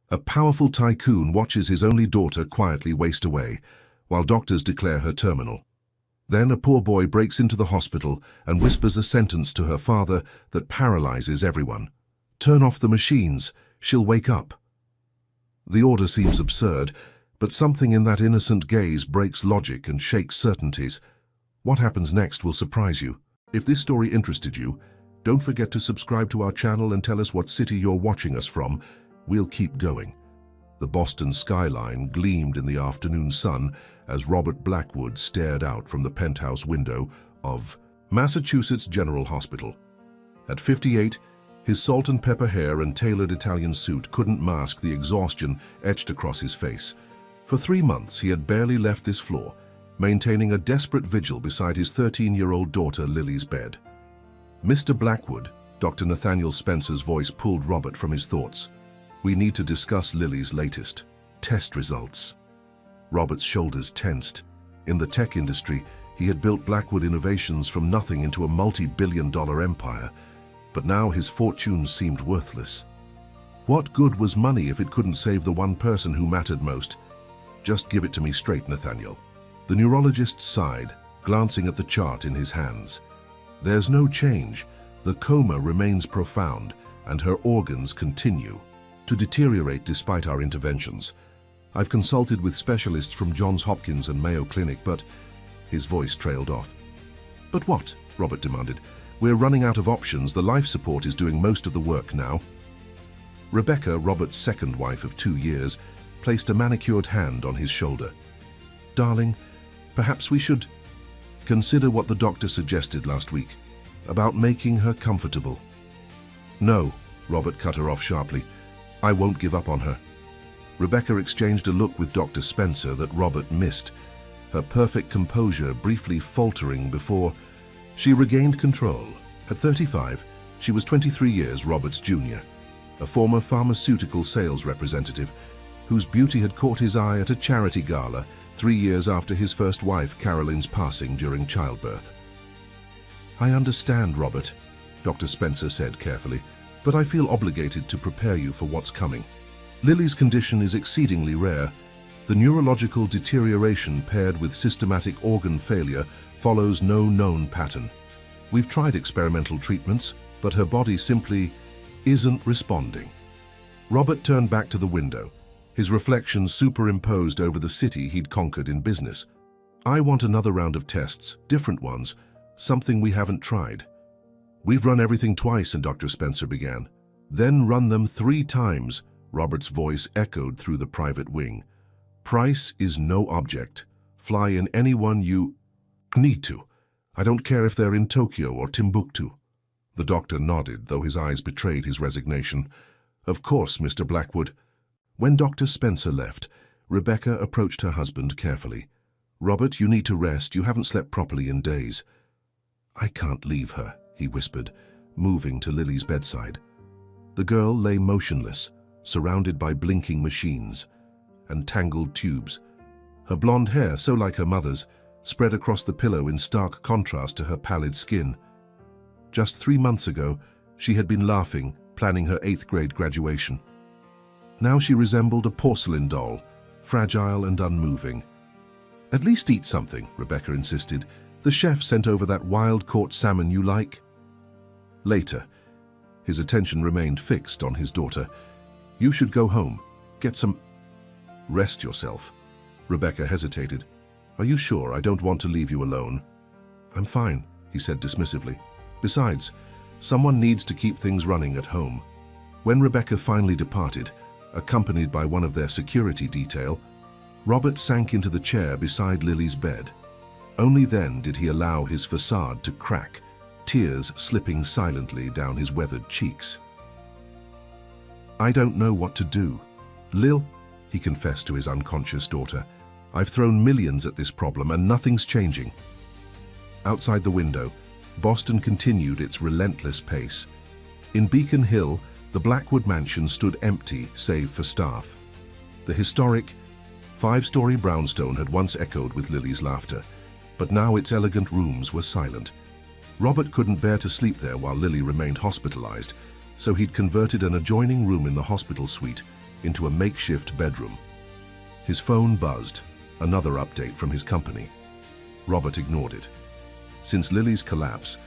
A powerful tycoon watches his only daughter quietly waste away, while doctors declare her terminal. Then a poor boy breaks into the hospital and whispers a sentence to her father that paralyzes everyone. "Turn off the machines, she'll wake up." The order seems absurd, but something in that innocent gaze breaks logic and shakes certainties. What happens next will surprise you. If this story interested you, don't forget to subscribe to our channel and tell us what city you're watching us from. We'll keep going. The Boston skyline gleamed in the afternoon sun as Robert Blackwood stared out from the penthouse window of Massachusetts General Hospital. At 58, his salt and pepper hair and tailored Italian suit couldn't mask the exhaustion etched across his face. For 3 months, he had barely left this floor, maintaining a desperate vigil beside his 13-year-old daughter Lily's bed. "Mr. Blackwood," Dr. Nathaniel Spencer's voice pulled Robert from his thoughts. "We need to discuss Lily's latest test results." Robert's shoulders tensed. In the tech industry, he had built Blackwood Innovations from nothing into a multi-billion-dollar empire, but now his fortunes seemed worthless. What good was money if it couldn't save the one person who mattered most? "Just give it to me straight, Nathaniel." The neurologist sighed, glancing at the chart in his hands. "There's no change. The coma remains profound, and her organs continue to deteriorate despite our interventions. I've consulted with specialists from Johns Hopkins and Mayo Clinic, but..." His voice trailed off. "But what?" Robert demanded. "We're running out of options. The life support is doing most of the work now." Rebecca, Robert's second wife of 2 years, placed a manicured hand on his shoulder. "Darling, perhaps we should consider what the doctor suggested last week, about making her comfortable." "No," Robert cut her off sharply. "I won't give up on her." Rebecca exchanged a look with Dr. Spencer that Robert missed, her perfect composure briefly faltering before she regained control. At 35, she was 23 years Robert's junior, a former pharmaceutical sales representative whose beauty had caught his eye at a charity gala 3 years after his first wife Carolyn's passing during childbirth. "I understand, Robert," Dr. Spencer said carefully, "but I feel obligated to prepare you for what's coming. Lily's condition is exceedingly rare. The neurological deterioration paired with systematic organ failure follows no known pattern. We've tried experimental treatments, but her body simply isn't responding." Robert turned back to the window, his reflection superimposed over the city he'd conquered in business. "I want another round of tests, different ones, something we haven't tried." "We've run everything twice," and Dr. Spencer began. "Then run them 3 times, Robert's voice echoed through the private wing. "Price is no object. Fly in anyone you need to. I don't care if they're in Tokyo or Timbuktu." The doctor nodded, though his eyes betrayed his resignation. "Of course, Mr. Blackwood." When Dr. Spencer left, Rebecca approached her husband carefully. "Robert, you need to rest. You haven't slept properly in days." "I can't leave her," he whispered, moving to Lily's bedside. The girl lay motionless, surrounded by blinking machines and tangled tubes. Her blonde hair, so like her mother's, spread across the pillow in stark contrast to her pallid skin. Just 3 months ago, she had been laughing, planning her 8th grade graduation. Now she resembled a porcelain doll, fragile and unmoving. "At least eat something," Rebecca insisted. "The chef sent over that wild-caught salmon you like." Later, his attention remained fixed on his daughter. "You should go home. Get some..." "Rest yourself." Rebecca hesitated. "Are you sure? I don't want to leave you alone." "I'm fine," he said dismissively. "Besides, someone needs to keep things running at home." When Rebecca finally departed, accompanied by one of their security detail, Robert sank into the chair beside Lily's bed. Only then did he allow his facade to crack, tears slipping silently down his weathered cheeks. "I don't know what to do. Lil," he confessed to his unconscious daughter, "I've thrown millions at this problem and nothing's changing." Outside the window, Boston continued its relentless pace. In Beacon Hill, the Blackwood mansion stood empty save for staff. The historic 5-story brownstone had once echoed with Lily's laughter, but now its elegant rooms were silent. Robert couldn't bear to sleep there while Lily remained hospitalized, so he'd converted an adjoining room in the hospital suite into a makeshift bedroom. His phone buzzed, another update from his company. Robert ignored it. Since Lily's collapse,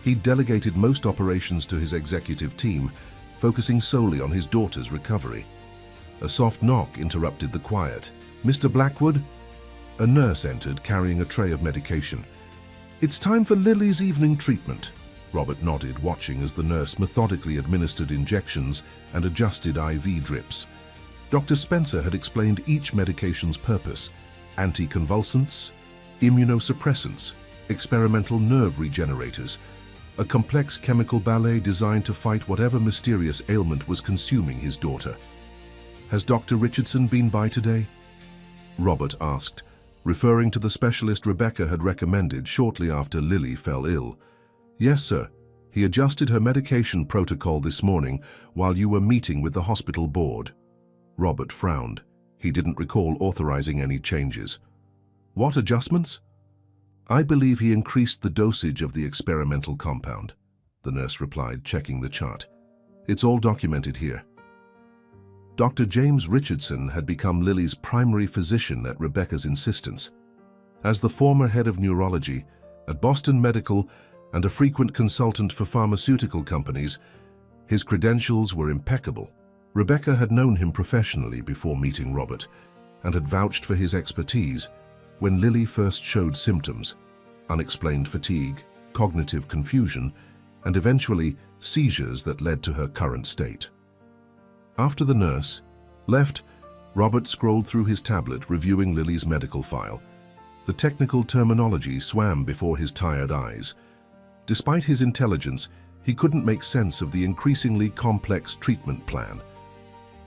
he'd delegated most operations to his executive team, focusing solely on his daughter's recovery. A soft knock interrupted the quiet. "Mr. Blackwood?" A nurse entered, carrying a tray of medication. "It's time for Lily's evening treatment." Robert nodded, watching as the nurse methodically administered injections and adjusted IV drips. Dr. Spencer had explained each medication's purpose: anticonvulsants, immunosuppressants, experimental nerve regenerators, a complex chemical ballet designed to fight whatever mysterious ailment was consuming his daughter. "Has Dr. Richardson been by today?" Robert asked, referring to the specialist Rebecca had recommended shortly after Lily fell ill. "Yes, sir. He adjusted her medication protocol this morning while you were meeting with the hospital board." Robert frowned. He didn't recall authorizing any changes. "What adjustments?" "I believe he increased the dosage of the experimental compound," the nurse replied, checking the chart. "It's all documented here." Dr. James Richardson had become Lily's primary physician at Rebecca's insistence. As the former head of neurology at Boston Medical and a frequent consultant for pharmaceutical companies, his credentials were impeccable. Rebecca had known him professionally before meeting Robert and had vouched for his expertise when Lily first showed symptoms: unexplained fatigue, cognitive confusion, and eventually seizures that led to her current state. After the nurse left, Robert scrolled through his tablet, reviewing Lily's medical file. The technical terminology swam before his tired eyes. Despite his intelligence, he couldn't make sense of the increasingly complex treatment plan.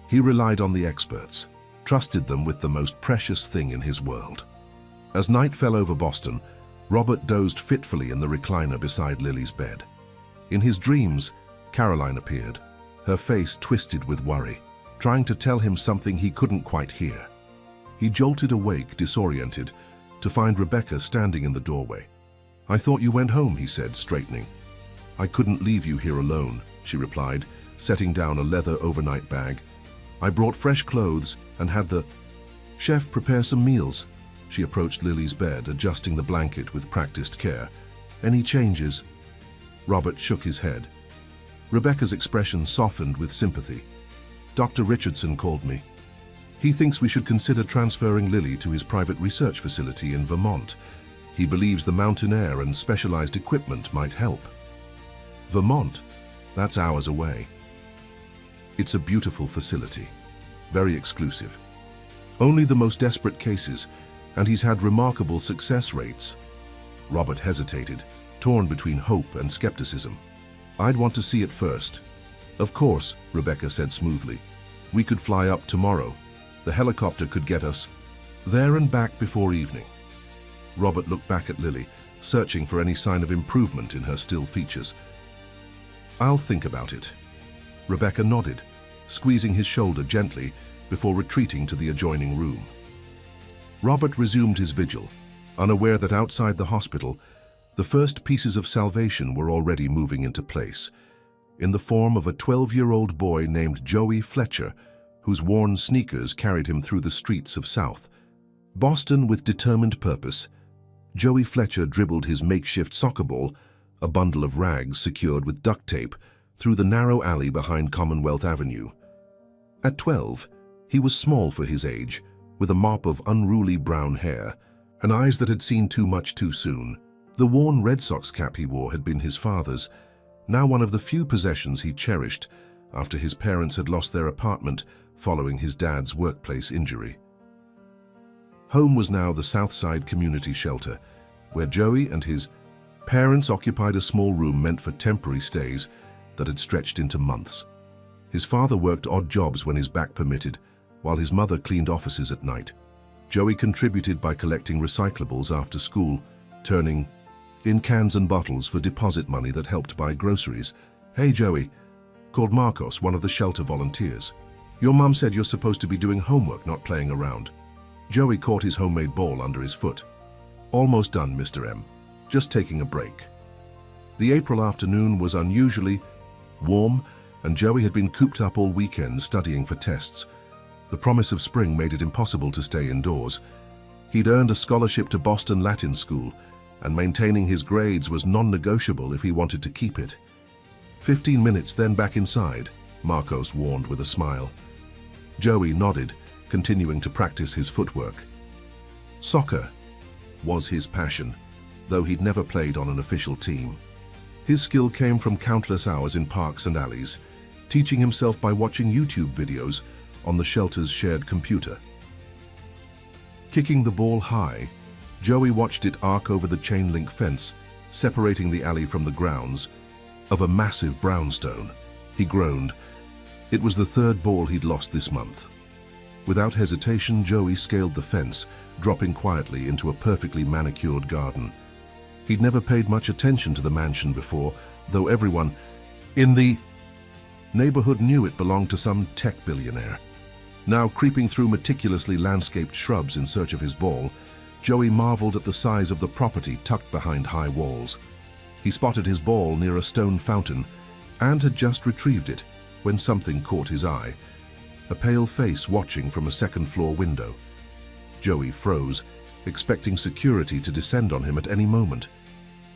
He relied on the experts, trusted them with the most precious thing in his world. As night fell over Boston, Robert dozed fitfully in the recliner beside Lily's bed. In his dreams, Caroline appeared, her face twisted with worry, trying to tell him something he couldn't quite hear. He jolted awake, disoriented, to find Rebecca standing in the doorway. "I thought you went home," he said, straightening. "I couldn't leave you here alone," she replied, setting down a leather overnight bag. "I brought fresh clothes and had the chef prepare some meals." She approached Lily's bed, adjusting the blanket with practiced care. "Any changes?" Robert shook his head. Rebecca's expression softened with sympathy. "Dr. Richardson called me. He thinks we should consider transferring Lily to his private research facility in Vermont. He believes the mountain air and specialized equipment might help." "Vermont? That's hours away." "It's a beautiful facility, very exclusive. Only the most desperate cases, and he's had remarkable success rates." Robert hesitated, torn between hope and skepticism. "I'd want to see it first." "Of course," Rebecca said smoothly. "We could fly up tomorrow. The helicopter could get us there and back before evening." Robert looked back at Lily, searching for any sign of improvement in her still features. "I'll think about it." Rebecca nodded, squeezing his shoulder gently before retreating to the adjoining room. Robert resumed his vigil, unaware that outside the hospital, the first pieces of salvation were already moving into place, in the form of a 12-year-old boy named Joey Fletcher, whose worn sneakers carried him through the streets of South Boston with determined purpose. Joey Fletcher dribbled his makeshift soccer ball, a bundle of rags secured with duct tape, through the narrow alley behind Commonwealth Avenue. At 12, he was small for his age, with a mop of unruly brown hair and eyes that had seen too much too soon. The worn Red Sox cap he wore had been his father's, now one of the few possessions he cherished after his parents had lost their apartment following his dad's workplace injury. Home was now the Southside Community Shelter, where Joey and his parents occupied a small room meant for temporary stays that had stretched into months. His father worked odd jobs when his back permitted, while his mother cleaned offices at night. Joey contributed by collecting recyclables after school, turning in cans and bottles for deposit money that helped buy groceries. "Hey, Joey," called Marcos, one of the shelter volunteers. "Your mom said you're supposed to be doing homework, not playing around." Joey caught his homemade ball under his foot. "Almost done, Mr. M. Just taking a break." The April afternoon was unusually warm, and Joey had been cooped up all weekend studying for tests, The promise of spring made it impossible to stay indoors. He'd earned a scholarship to Boston Latin School, and maintaining his grades was non-negotiable if he wanted to keep it. 15 minutes, then back inside, Marcos warned with a smile. Joey nodded, continuing to practice his footwork. Soccer was his passion, though he'd never played on an official team. His skill came from countless hours in parks and alleys, teaching himself by watching YouTube videos on the shelter's shared computer. Kicking the ball high, Joey watched it arc over the chain-link fence, separating the alley from the grounds of a massive brownstone. He groaned. It was the third ball he'd lost this month. Without hesitation, Joey scaled the fence, dropping quietly into a perfectly manicured garden. He'd never paid much attention to the mansion before, though everyone in the neighborhood knew it belonged to some tech billionaire. Now creeping through meticulously landscaped shrubs in search of his ball, Joey marveled at the size of the property tucked behind high walls. He spotted his ball near a stone fountain and had just retrieved it when something caught his eye. A pale face watching from a second-floor window. Joey froze, expecting security to descend on him at any moment.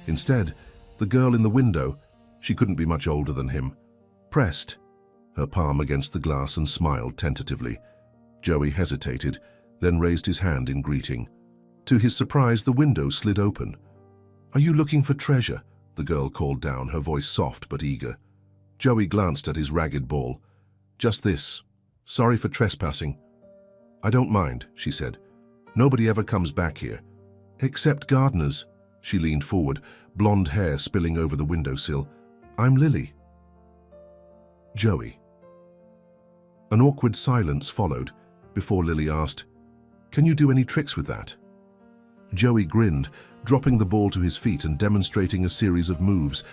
Instead, the girl in the window, she couldn't be much older than him, pressed her palm against the glass and smiled tentatively. Joey hesitated, then raised his hand in greeting. To his surprise, the window slid open. "Are you looking for treasure?" the girl called down, her voice soft but eager. Joey glanced at his ragged ball. "Just this. Sorry for trespassing." "I don't mind," she said. "Nobody ever comes back here. Except gardeners." She leaned forward, blonde hair spilling over the windowsill. "I'm Lily." Joey. An awkward silence followed before Lily asked, "Can you do any tricks with that?" Joey grinned, dropping the ball to his feet and demonstrating a series of moves,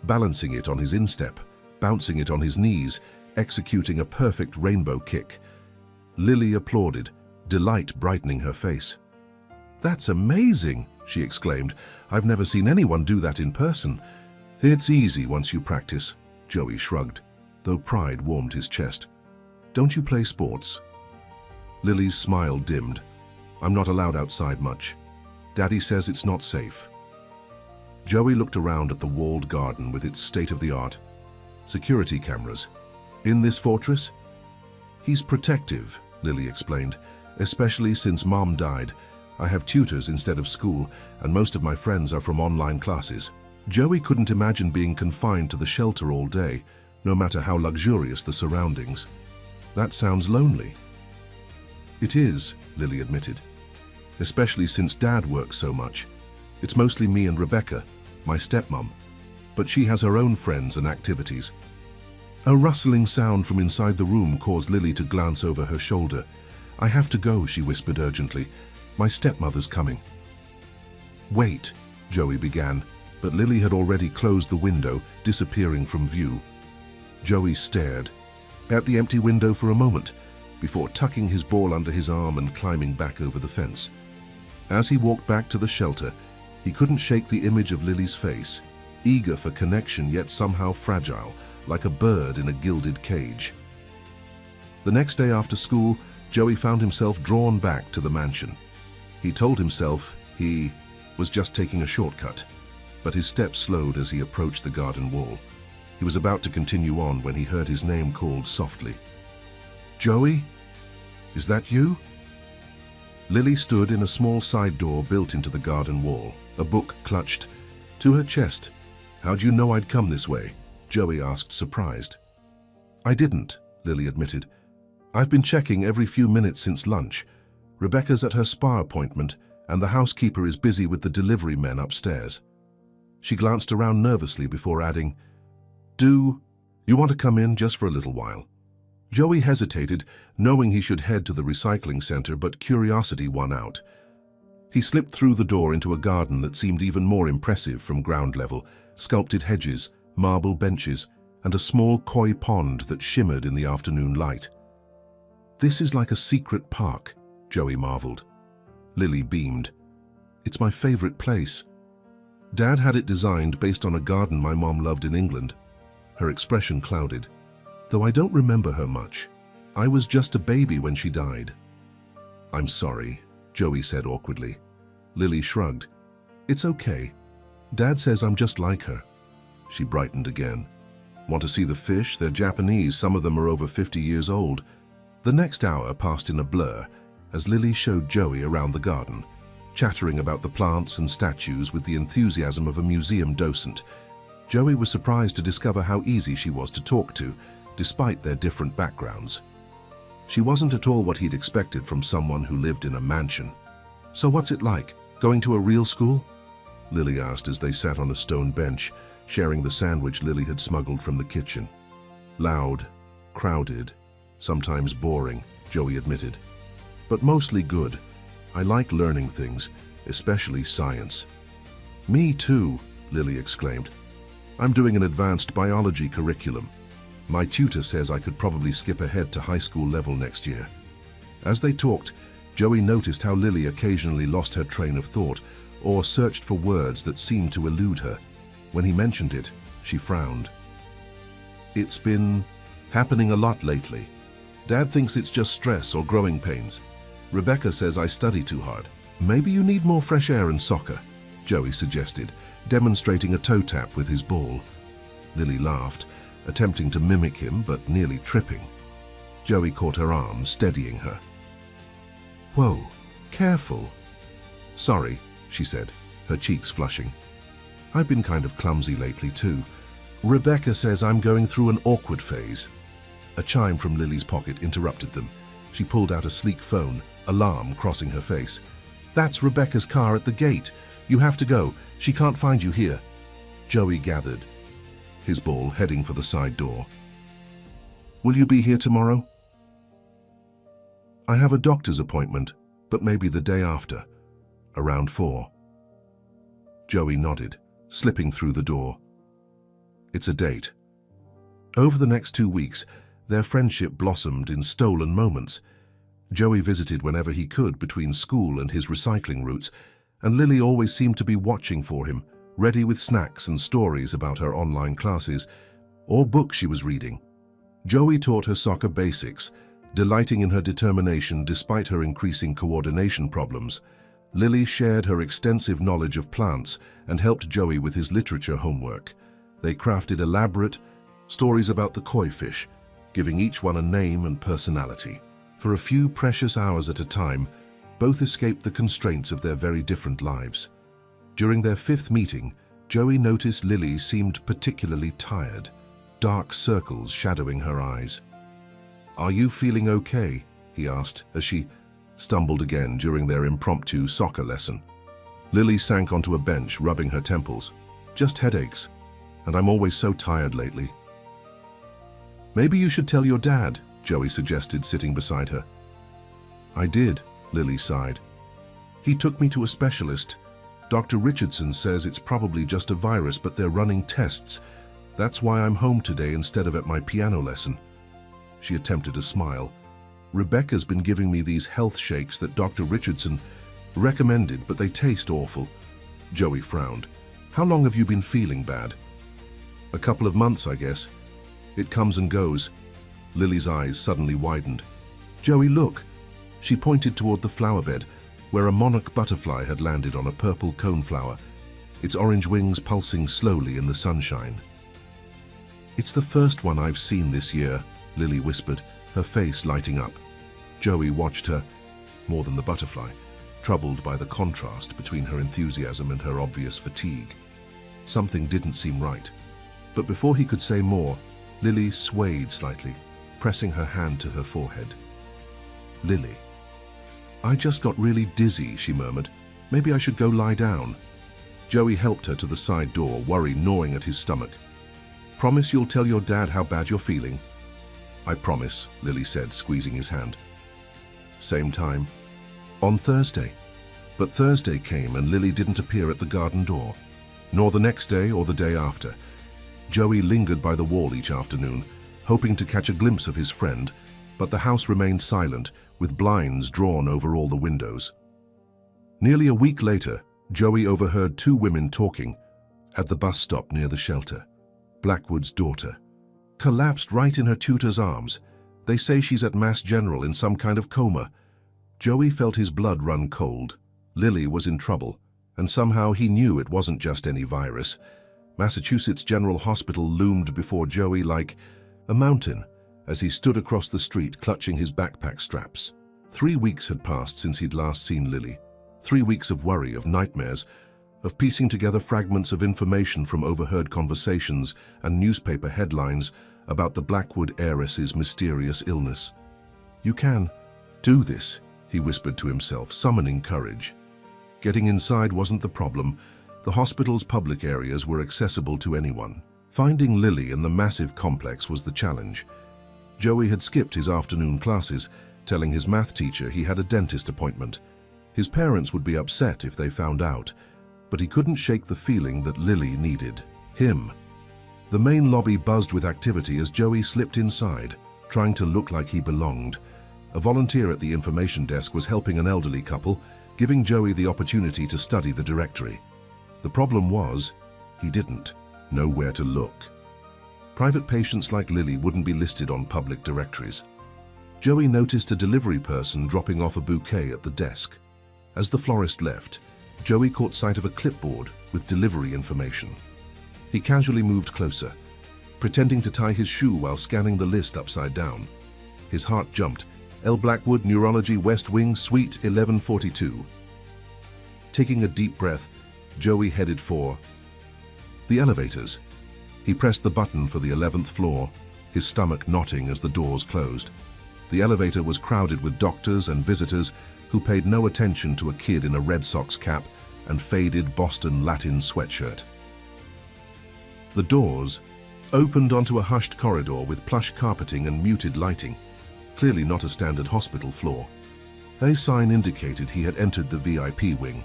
balancing it on his instep, bouncing it on his knees, executing a perfect rainbow kick. Lily applauded, delight brightening her face. "That's amazing," she exclaimed. "I've never seen anyone do that in person." "It's easy once you practice," Joey shrugged, though pride warmed his chest. "Don't you play sports?" Lily's smile dimmed. "I'm not allowed outside much. Daddy says it's not safe." Joey looked around at the walled garden with its state-of-the-art security cameras. "In this fortress?" "He's protective," Lily explained, "especially since Mom died. I have tutors instead of school, and most of my friends are from online classes." Joey couldn't imagine being confined to the shelter all day, no matter how luxurious the surroundings. "That sounds lonely." "It is," Lily admitted, "especially since Dad works so much. It's mostly me and Rebecca, my stepmom, but she has her own friends and activities." A rustling sound from inside the room caused Lily to glance over her shoulder. "I have to go," she whispered urgently. "My stepmother's coming." "Wait," Joey began, but Lily had already closed the window, disappearing from view. Joey stared at the empty window for a moment, before tucking his ball under his arm and climbing back over the fence. As he walked back to the shelter, he couldn't shake the image of Lily's face, eager for connection yet somehow fragile, like a bird in a gilded cage. The next day after school, Joey found himself drawn back to the mansion. He told himself he was just taking a shortcut, but his steps slowed as he approached the garden wall. He was about to continue on when he heard his name called softly. "Joey? Is that you?" Lily stood in a small side door built into the garden wall, a book clutched to her chest. "How'd you know I'd come this way?" Joey asked, surprised. "I didn't," Lily admitted. "I've been checking every few minutes since lunch. Rebecca's at her spa appointment, and the housekeeper is busy with the delivery men upstairs." She glanced around nervously before adding, "Do you want to come in just for a little while?" Joey hesitated, knowing he should head to the recycling center, but curiosity won out. He slipped through the door into a garden that seemed even more impressive from ground level, sculpted hedges, marble benches, and a small koi pond that shimmered in the afternoon light. "This is like a secret park," Joey marveled. Lily beamed. "It's my favorite place. Dad had it designed based on a garden my mom loved in England." Her expression clouded. "Though I don't remember her much." I was just a baby when she died. I'm sorry, Joey said awkwardly. Lily shrugged. It's okay. Dad says I'm just like her. She brightened again. Want to see the fish? They're Japanese. Some of them are over 50 years old. The next hour passed in a blur as Lily showed Joey around the garden, chattering about the plants and statues with the enthusiasm of a museum docent. Joey was surprised to discover how easy she was to talk to, despite their different backgrounds. She wasn't at all what he'd expected from someone who lived in a mansion. So what's it like, going to a real school? Lily asked as they sat on a stone bench, sharing the sandwich Lily had smuggled from the kitchen. Loud, crowded, sometimes boring, Joey admitted. But mostly good. I like learning things, especially science. Me too, Lily exclaimed. I'm doing an advanced biology curriculum. My tutor says I could probably skip ahead to high school level next year. As they talked, Joey noticed how Lily occasionally lost her train of thought or searched for words that seemed to elude her. When he mentioned it, she frowned. It's been happening a lot lately. Dad thinks it's just stress or growing pains. Rebecca says I study too hard. Maybe you need more fresh air and soccer, Joey suggested, demonstrating a toe tap with his ball. Lily laughed, attempting to mimic him but nearly tripping. Joey caught her arm, steadying her. Whoa, careful. Sorry, she said, her cheeks flushing. I've been kind of clumsy lately too. Rebecca says I'm going through an awkward phase. A chime from Lily's pocket interrupted them. She pulled out a sleek phone, alarm crossing her face. That's Rebecca's car at the gate. You have to go. She can't find you here. Joey gathered, his ball heading for the side door. Will you be here tomorrow? I have a doctor's appointment, but maybe the day after, around 4. Joey nodded, slipping through the door. It's a date. Over the next 2 weeks, their friendship blossomed in stolen moments. Joey visited whenever he could between school and his recycling routes, and Lily always seemed to be watching for him, ready with snacks and stories about her online classes or books she was reading. Joey taught her soccer basics, delighting in her determination despite her increasing coordination problems. Lily shared her extensive knowledge of plants and helped Joey with his literature homework. They crafted elaborate stories about the koi fish, giving each one a name and personality. For a few precious hours at a time, both escaped the constraints of their very different lives. During their 5th meeting, Joey noticed Lily seemed particularly tired, dark circles shadowing her eyes. Are you feeling okay? He asked as she stumbled again during their impromptu soccer lesson. Lily sank onto a bench, rubbing her temples. Just headaches, and I'm always so tired lately. Maybe you should tell your dad, Joey suggested, sitting beside her. I did, Lily sighed. He took me to a specialist. Dr. Richardson says it's probably just a virus, but they're running tests. That's why I'm home today instead of at my piano lesson. She attempted a smile. Rebecca's been giving me these health shakes that Dr. Richardson recommended, but they taste awful. Joey frowned. How long have you been feeling bad? A couple of months, I guess. It comes and goes. Lily's eyes suddenly widened. Joey, look. She pointed toward the flower bed, where a monarch butterfly had landed on a purple coneflower, its orange wings pulsing slowly in the sunshine. It's the first one I've seen this year, Lily whispered, her face lighting up. Joey watched her, more than the butterfly, troubled by the contrast between her enthusiasm and her obvious fatigue. Something didn't seem right. But before he could say more, Lily swayed slightly, pressing her hand to her forehead. Lily. I just got really dizzy, she murmured. Maybe I should go lie down. Joey helped her to the side door, worry gnawing at his stomach. Promise you'll tell your dad how bad you're feeling? I promise, Lily said, squeezing his hand. Same time. On Thursday. But Thursday came and Lily didn't appear at the garden door, nor the next day or the day after. Joey lingered by the wall each afternoon, hoping to catch a glimpse of his friend, but the house remained silent, with blinds drawn over all the windows. Nearly a week later, Joey overheard 2 women talking at the bus stop near the shelter. Blackwood's daughter collapsed right in her tutor's arms. They say she's at Mass General in some kind of coma. Joey felt his blood run cold. Lily was in trouble, and somehow he knew it wasn't just any virus. Massachusetts General Hospital loomed before Joey like a mountain as he stood across the street clutching his backpack straps. 3 weeks had passed since he'd last seen Lily. 3 weeks of worry, of nightmares, of piecing together fragments of information from overheard conversations and newspaper headlines about the Blackwood heiress's mysterious illness. "You can do this," he whispered to himself, summoning courage. Getting inside wasn't the problem. The hospital's public areas were accessible to anyone. Finding Lily in the massive complex was the challenge. Joey had skipped his afternoon classes, telling his math teacher he had a dentist appointment. His parents would be upset if they found out, but he couldn't shake the feeling that Lily needed him. The main lobby buzzed with activity as Joey slipped inside, trying to look like he belonged. A volunteer at the information desk was helping an elderly couple, giving Joey the opportunity to study the directory. The problem was, he didn't know where to look. Private patients like Lily wouldn't be listed on public directories. Joey noticed a delivery person dropping off a bouquet at the desk. As the florist left, Joey caught sight of a clipboard with delivery information. He casually moved closer, pretending to tie his shoe while scanning the list upside down. His heart jumped. L. Blackwood, Neurology, West Wing, Suite 1142. Taking a deep breath, Joey headed for the elevators. He pressed the button for the 11th floor, his stomach knotting as the doors closed. The elevator was crowded with doctors and visitors who paid no attention to a kid in a Red Sox cap and faded Boston Latin sweatshirt. The doors opened onto a hushed corridor with plush carpeting and muted lighting, clearly not a standard hospital floor. A sign indicated he had entered the VIP wing.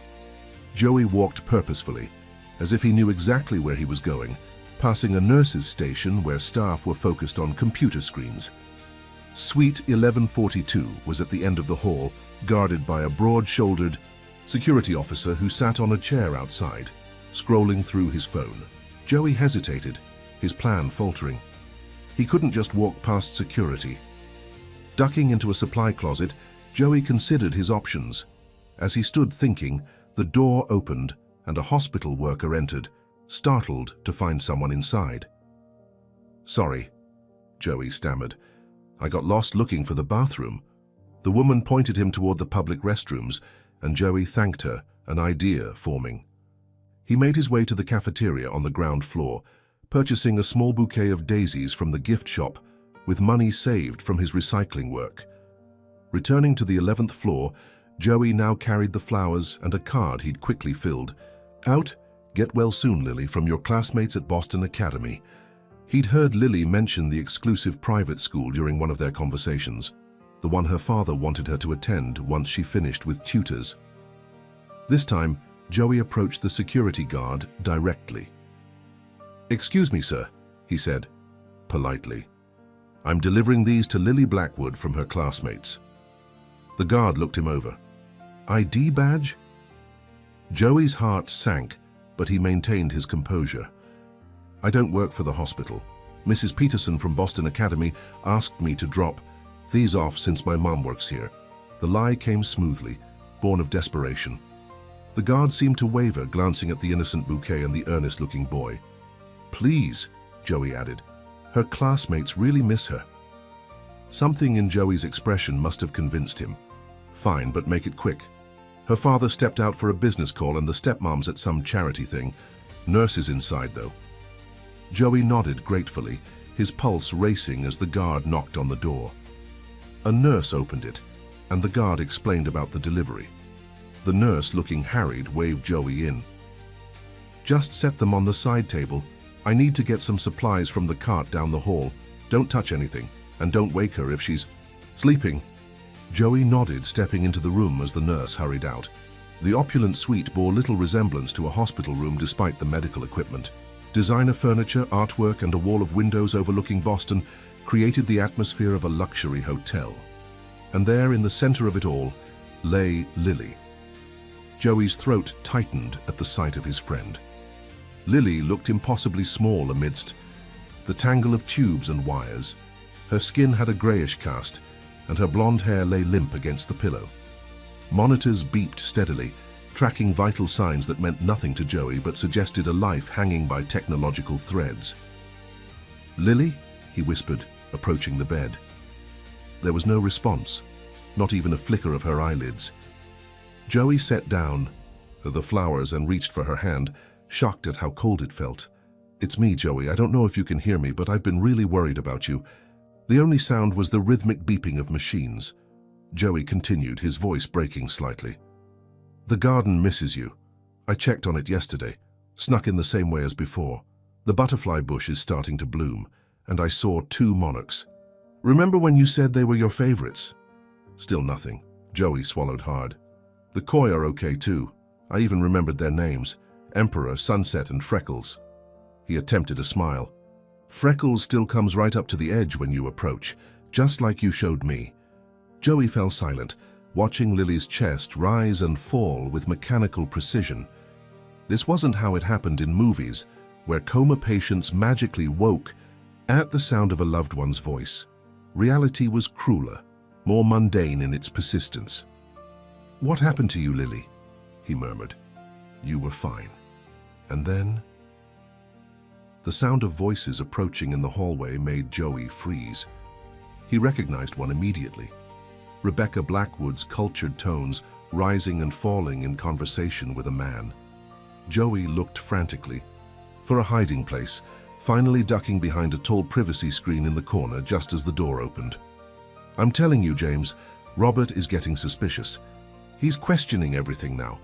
Joey walked purposefully, as if he knew exactly where he was going, passing a nurse's station where staff were focused on computer screens. Suite 1142 was at the end of the hall, guarded by a broad-shouldered security officer who sat on a chair outside, scrolling through his phone. Joey hesitated, his plan faltering. He couldn't just walk past security. Ducking into a supply closet, Joey considered his options. As he stood thinking, the door opened and a hospital worker entered, startled to find someone inside. "Sorry," Joey stammered. "I got lost looking for the bathroom." The woman pointed him toward the public restrooms, and Joey thanked her, an idea forming. He made his way to the cafeteria on the ground floor, purchasing a small bouquet of daisies from the gift shop with money saved from his recycling work. Returning to the 11th floor, Joey now carried the flowers and a card he'd quickly filled. "Out, get well soon, Lily, from your classmates at Boston Academy." He'd heard Lily mention the exclusive private school during one of their conversations, the one her father wanted her to attend once she finished with tutors. This time, Joey approached the security guard directly. "Excuse me, sir," he said, politely. "I'm delivering these to Lily Blackwood from her classmates." The guard looked him over. "ID badge?" Joey's heart sank, but he maintained his composure. "I don't work for the hospital. Mrs. Peterson from Boston Academy asked me to drop these off since my mom works here." The lie came smoothly, born of desperation. The guard seemed to waver, glancing at the innocent bouquet and the earnest-looking boy. "Please," Joey added. "Her classmates really miss her." Something in Joey's expression must have convinced him. "Fine, but make it quick." Her father stepped out for a business call and the stepmom's at some charity thing. Nurses inside, though. Joey nodded gratefully, his pulse racing as the guard knocked on the door. A nurse opened it, and the guard explained about the delivery. The nurse, looking harried, waved Joey in. "Just set them on the side table. I need to get some supplies from the cart down the hall. Don't touch anything, and don't wake her if she's sleeping." Joey nodded, stepping into the room as the nurse hurried out. The opulent suite bore little resemblance to a hospital room despite the medical equipment. Designer furniture, artwork, and a wall of windows overlooking Boston created the atmosphere of a luxury hotel. And there, in the center of it all, lay Lily. Joey's throat tightened at the sight of his friend. Lily looked impossibly small amidst the tangle of tubes and wires. Her skin had a grayish cast, and her blonde hair lay limp against the pillow. Monitors beeped steadily, tracking vital signs that meant nothing to Joey but suggested a life hanging by technological threads. "Lily?" he whispered, approaching the bed. There was no response, not even a flicker of her eyelids. Joey set down the flowers and reached for her hand, shocked at how cold it felt. "It's me, Joey. I don't know if you can hear me, but I've been really worried about you." The only sound was the rhythmic beeping of machines. Joey continued, his voice breaking slightly. "The garden misses you. I checked on it yesterday, snuck in the same way as before. The butterfly bush is starting to bloom, and I saw 2 monarchs. Remember when you said they were your favorites?" Still nothing. Joey swallowed hard. "The koi are okay too. I even remembered their names: Emperor, Sunset, and Freckles." He attempted a smile. "Freckles still comes right up to the edge when you approach, just like you showed me." Joey fell silent, watching Lily's chest rise and fall with mechanical precision. This wasn't how it happened in movies, where coma patients magically woke at the sound of a loved one's voice. Reality was crueler, more mundane in its persistence. "What happened to you, Lily?" he murmured. "You were fine." And then... The sound of voices approaching in the hallway made Joey freeze. He recognized one immediately. Rebecca Blackwood's cultured tones rising and falling in conversation with a man. Joey looked frantically for a hiding place, finally ducking behind a tall privacy screen in the corner just as the door opened. "I'm telling you, James, Robert is getting suspicious. He's questioning everything now.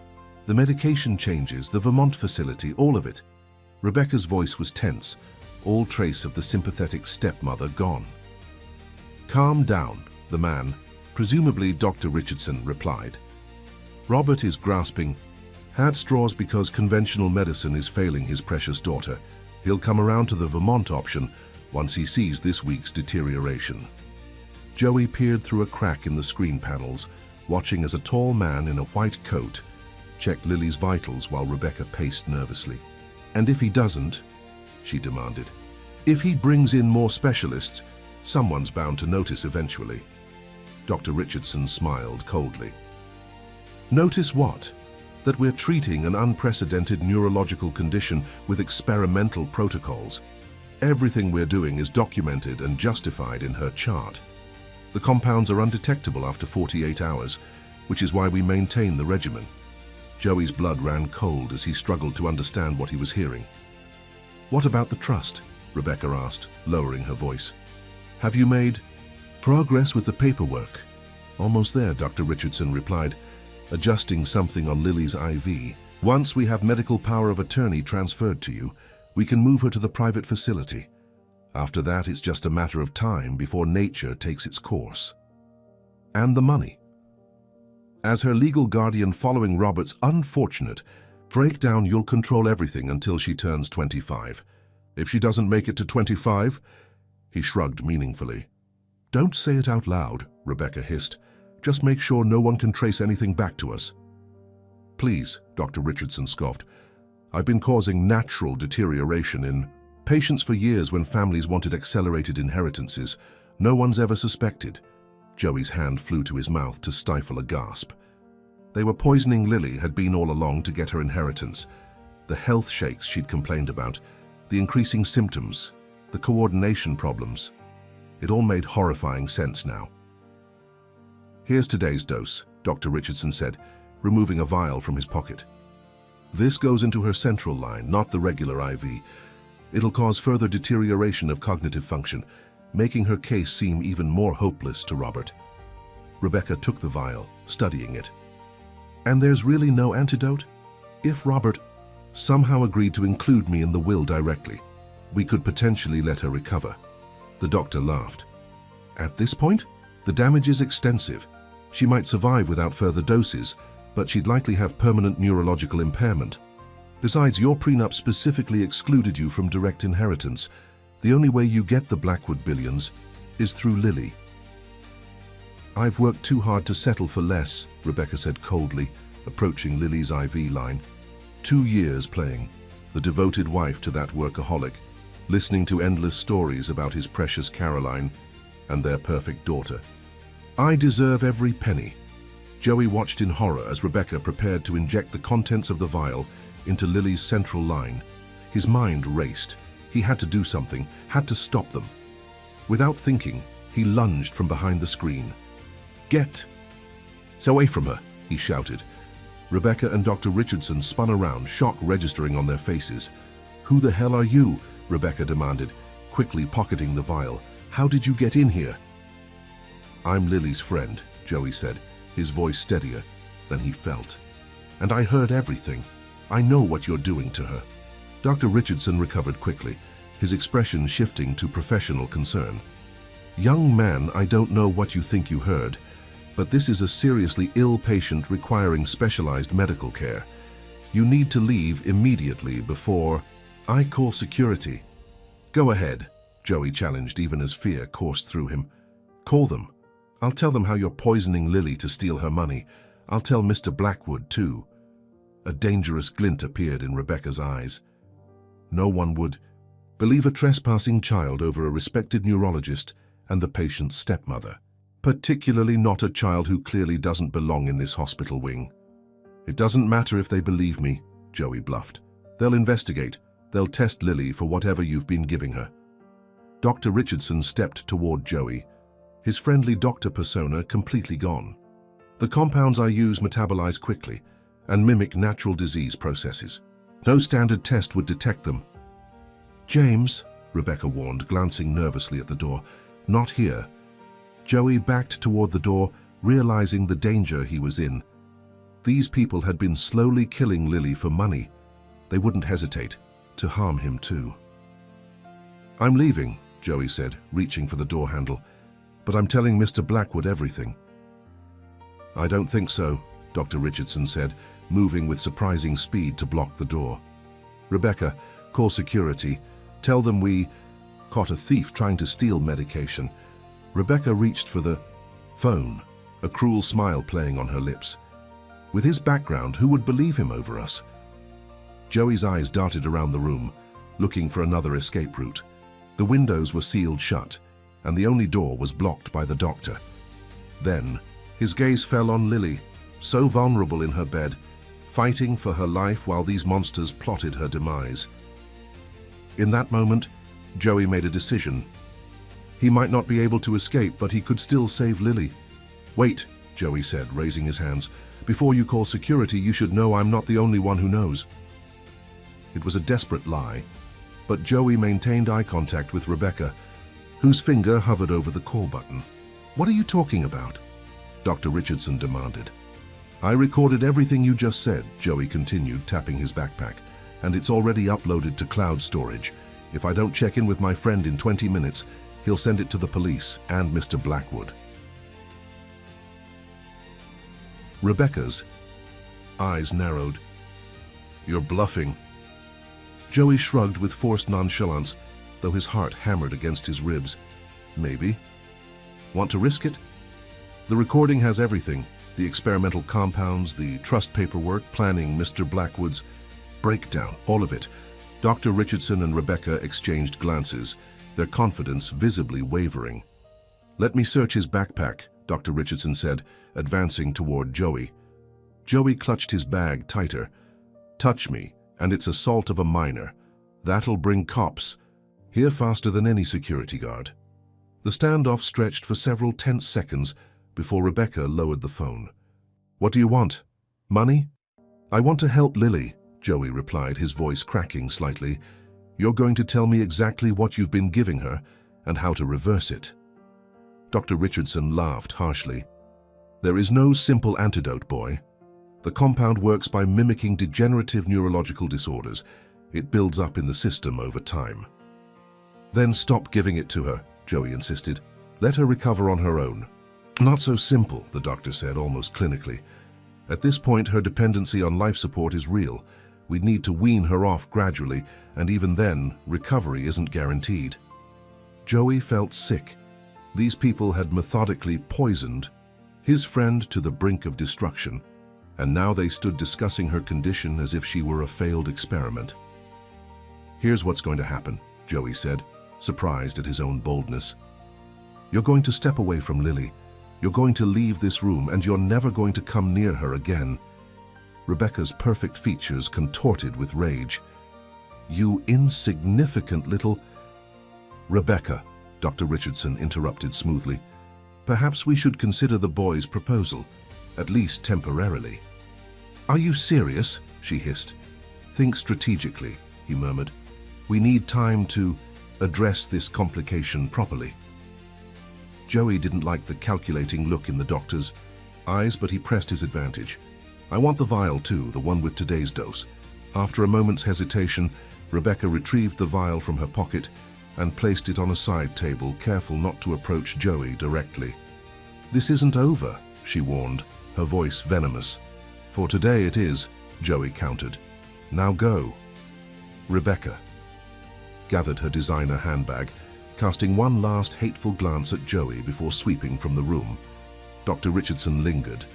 The medication changes, the Vermont facility, all of it." Rebecca's voice was tense, all trace of the sympathetic stepmother gone. "Calm down," the man, presumably Dr. Richardson, replied. "Robert is grasping at straws because conventional medicine is failing his precious daughter. He'll come around to the Vermont option once he sees this week's deterioration." Joey peered through a crack in the screen panels, watching as a tall man in a white coat checked Lily's vitals while Rebecca paced nervously. "And if he doesn't," she demanded, "if he brings in more specialists, someone's bound to notice eventually." Dr. Richardson smiled coldly. "Notice what? That we're treating an unprecedented neurological condition with experimental protocols. Everything we're doing is documented and justified in her chart. The compounds are undetectable after 48 hours, which is why we maintain the regimen." Joey's blood ran cold as he struggled to understand what he was hearing. "What about the trust?" Rebecca asked, lowering her voice. "Have you made progress with the paperwork?" "Almost there," Dr. Richardson replied, adjusting something on Lily's IV. "Once we have medical power of attorney transferred to you, we can move her to the private facility. After that, it's just a matter of time before nature takes its course." "And the money?" "As her legal guardian following Robert's unfortunate breakdown, you'll control everything until she turns 25. If she doesn't make it to 25, he shrugged meaningfully. "Don't say it out loud," Rebecca hissed. "Just make sure no one can trace anything back to us." "Please," Dr. Richardson scoffed. "I've been causing natural deterioration in patients for years when families wanted accelerated inheritances. No one's ever suspected." Joey's hand flew to his mouth to stifle a gasp. They were poisoning Lily had been all along to get her inheritance. The health shakes she'd complained about, the increasing symptoms, the coordination problems. It all made horrifying sense now. "Here's today's dose," Dr. Richardson said, removing a vial from his pocket. "This goes into her central line, not the regular IV. It'll cause further deterioration of cognitive function, making her case seem even more hopeless to Robert." Rebecca took the vial, studying it. "And there's really no antidote? If Robert somehow agreed to include me in the will directly, we could potentially let her recover." The doctor laughed. "At this point, the damage is extensive. She might survive without further doses, but she'd likely have permanent neurological impairment. Besides, your prenup specifically excluded you from direct inheritance. The only way you get the Blackwood billions is through Lily." "I've worked too hard to settle for less," Rebecca said coldly, approaching Lily's IV line. 2 years playing, the devoted wife to that workaholic, listening to endless stories about his precious Caroline, and their perfect daughter. I deserve every penny. Joey watched in horror as Rebecca prepared to inject the contents of the vial into Lily's central line. His mind raced. He had to do something, had to stop them. Without thinking, he lunged from behind the screen. "Get away from her," he shouted. Rebecca and Dr. Richardson spun around, shock registering on their faces. "Who the hell are you?" Rebecca demanded, quickly pocketing the vial. "How did you get in here?" "I'm Lily's friend," Joey said, his voice steadier than he felt. "And I heard everything. I know what you're doing to her." Dr. Richardson recovered quickly, his expression shifting to professional concern. "Young man, I don't know what you think you heard, but this is a seriously ill patient requiring specialized medical care. You need to leave immediately before I call security." "Go ahead," Joey challenged even as fear coursed through him. "Call them. I'll tell them how you're poisoning Lily to steal her money. I'll tell Mr. Blackwood too." A dangerous glint appeared in Rebecca's eyes. No one would believe a trespassing child over a respected neurologist and the patient's stepmother, particularly not a child who clearly doesn't belong in this hospital wing. "It doesn't matter if they believe me," Joey bluffed. "They'll investigate. They'll test Lily for whatever you've been giving her." Dr. Richardson stepped toward Joey, his friendly doctor persona completely gone. "The compounds I use metabolize quickly and mimic natural disease processes. No standard test would detect them." "James," Rebecca warned, glancing nervously at the door. "Not here." Joey backed toward the door, realizing the danger he was in. These people had been slowly killing Lily for money. They wouldn't hesitate to harm him too. "I'm leaving," Joey said, reaching for the door handle. "But I'm telling Mr. Blackwood everything." "I don't think so," Dr. Richardson said, moving with surprising speed to block the door. "Rebecca, call security. Tell them we caught a thief trying to steal medication." Rebecca reached for the phone, a cruel smile playing on her lips. With his background, who would believe him over us? Joey's eyes darted around the room, looking for another escape route. The windows were sealed shut, and the only door was blocked by the doctor. Then, his gaze fell on Lily, so vulnerable in her bed, fighting for her life while these monsters plotted her demise. In that moment, Joey made a decision. He might not be able to escape, but he could still save Lily. "Wait," Joey said, raising his hands. "Before you call security, you should know I'm not the only one who knows." It was a desperate lie, but Joey maintained eye contact with Rebecca, whose finger hovered over the call button. "What are you talking about?" Dr. Richardson demanded. "I recorded everything you just said," Joey continued, tapping his backpack, "and it's already uploaded to cloud storage. If I don't check in with my friend in 20 minutes, he'll send it to the police and Mr. Blackwood." Rebecca's eyes narrowed. "You're bluffing." Joey shrugged with forced nonchalance, though his heart hammered against his ribs. "Maybe. Want to risk it? The recording has everything. The experimental compounds, the trust paperwork, planning Mr. Blackwood's breakdown, all of it." Dr. Richardson and Rebecca exchanged glances, their confidence visibly wavering. "Let me search his backpack," Dr. Richardson said, advancing toward Joey. Joey clutched his bag tighter. "Touch me, and it's assault of a minor. That'll bring cops here faster than any security guard." The standoff stretched for several tense seconds before Rebecca lowered the phone. "What do you want? Money?" "I want to help Lily," Joey replied, his voice cracking slightly. "You're going to tell me exactly what you've been giving her and how to reverse it." Dr. Richardson laughed harshly. "There is no simple antidote, boy. The compound works by mimicking degenerative neurological disorders. It builds up in the system over time." "Then stop giving it to her," Joey insisted. "Let her recover on her own." "Not so simple," the doctor said, almost clinically. "At this point, her dependency on life support is real. We'd need to wean her off gradually, and even then, recovery isn't guaranteed." Joey felt sick. These people had methodically poisoned his friend to the brink of destruction, and now they stood discussing her condition as if she were a failed experiment. "Here's what's going to happen," Joey said, surprised at his own boldness. You're going to step away from Lily. You're going to leave this room and you're never going to come near her again. Rebecca's perfect features contorted with rage. You insignificant little... Rebecca, Dr. Richardson interrupted smoothly. Perhaps we should consider the boy's proposal, at least temporarily. Are you serious? She hissed. Think strategically, he murmured. We need time to address this complication properly. Joey didn't like the calculating look in the doctor's eyes, but he pressed his advantage. I want the vial too, the one with today's dose. After a moment's hesitation, Rebecca retrieved the vial from her pocket and placed it on a side table, careful not to approach Joey directly. This isn't over, she warned, her voice venomous. For today it is, Joey countered. Now go. Rebecca gathered her designer handbag, casting one last hateful glance at Joey before sweeping from the room. Dr. Richardson lingered,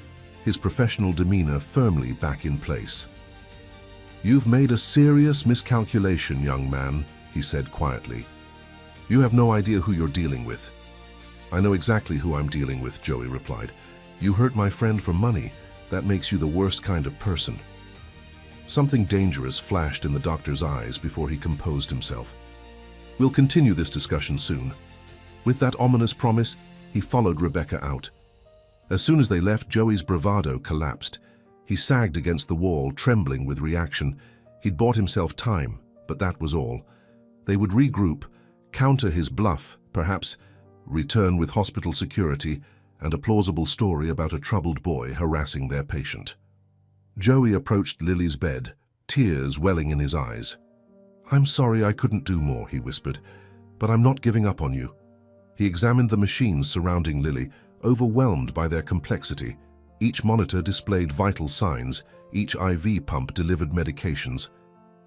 his professional demeanor firmly back in place. You've made a serious miscalculation, young man, he said quietly. You have no idea who you're dealing with. I know exactly who I'm dealing with, Joey replied. You hurt my friend for money. That makes you the worst kind of person. Something dangerous flashed in the doctor's eyes before he composed himself. We'll continue this discussion soon. With that ominous promise, he followed Rebecca out. As soon as they left, Joey's bravado collapsed. He sagged against the wall, trembling with reaction. He'd bought himself time, but that was all. They would regroup, counter his bluff, perhaps return with hospital security and a plausible story about a troubled boy harassing their patient. Joey approached Lily's bed, tears welling in his eyes. I'm sorry I couldn't do more, he whispered, but I'm not giving up on you. He examined the machines surrounding Lily, overwhelmed by their complexity. Each monitor displayed vital signs, each IV pump delivered medications.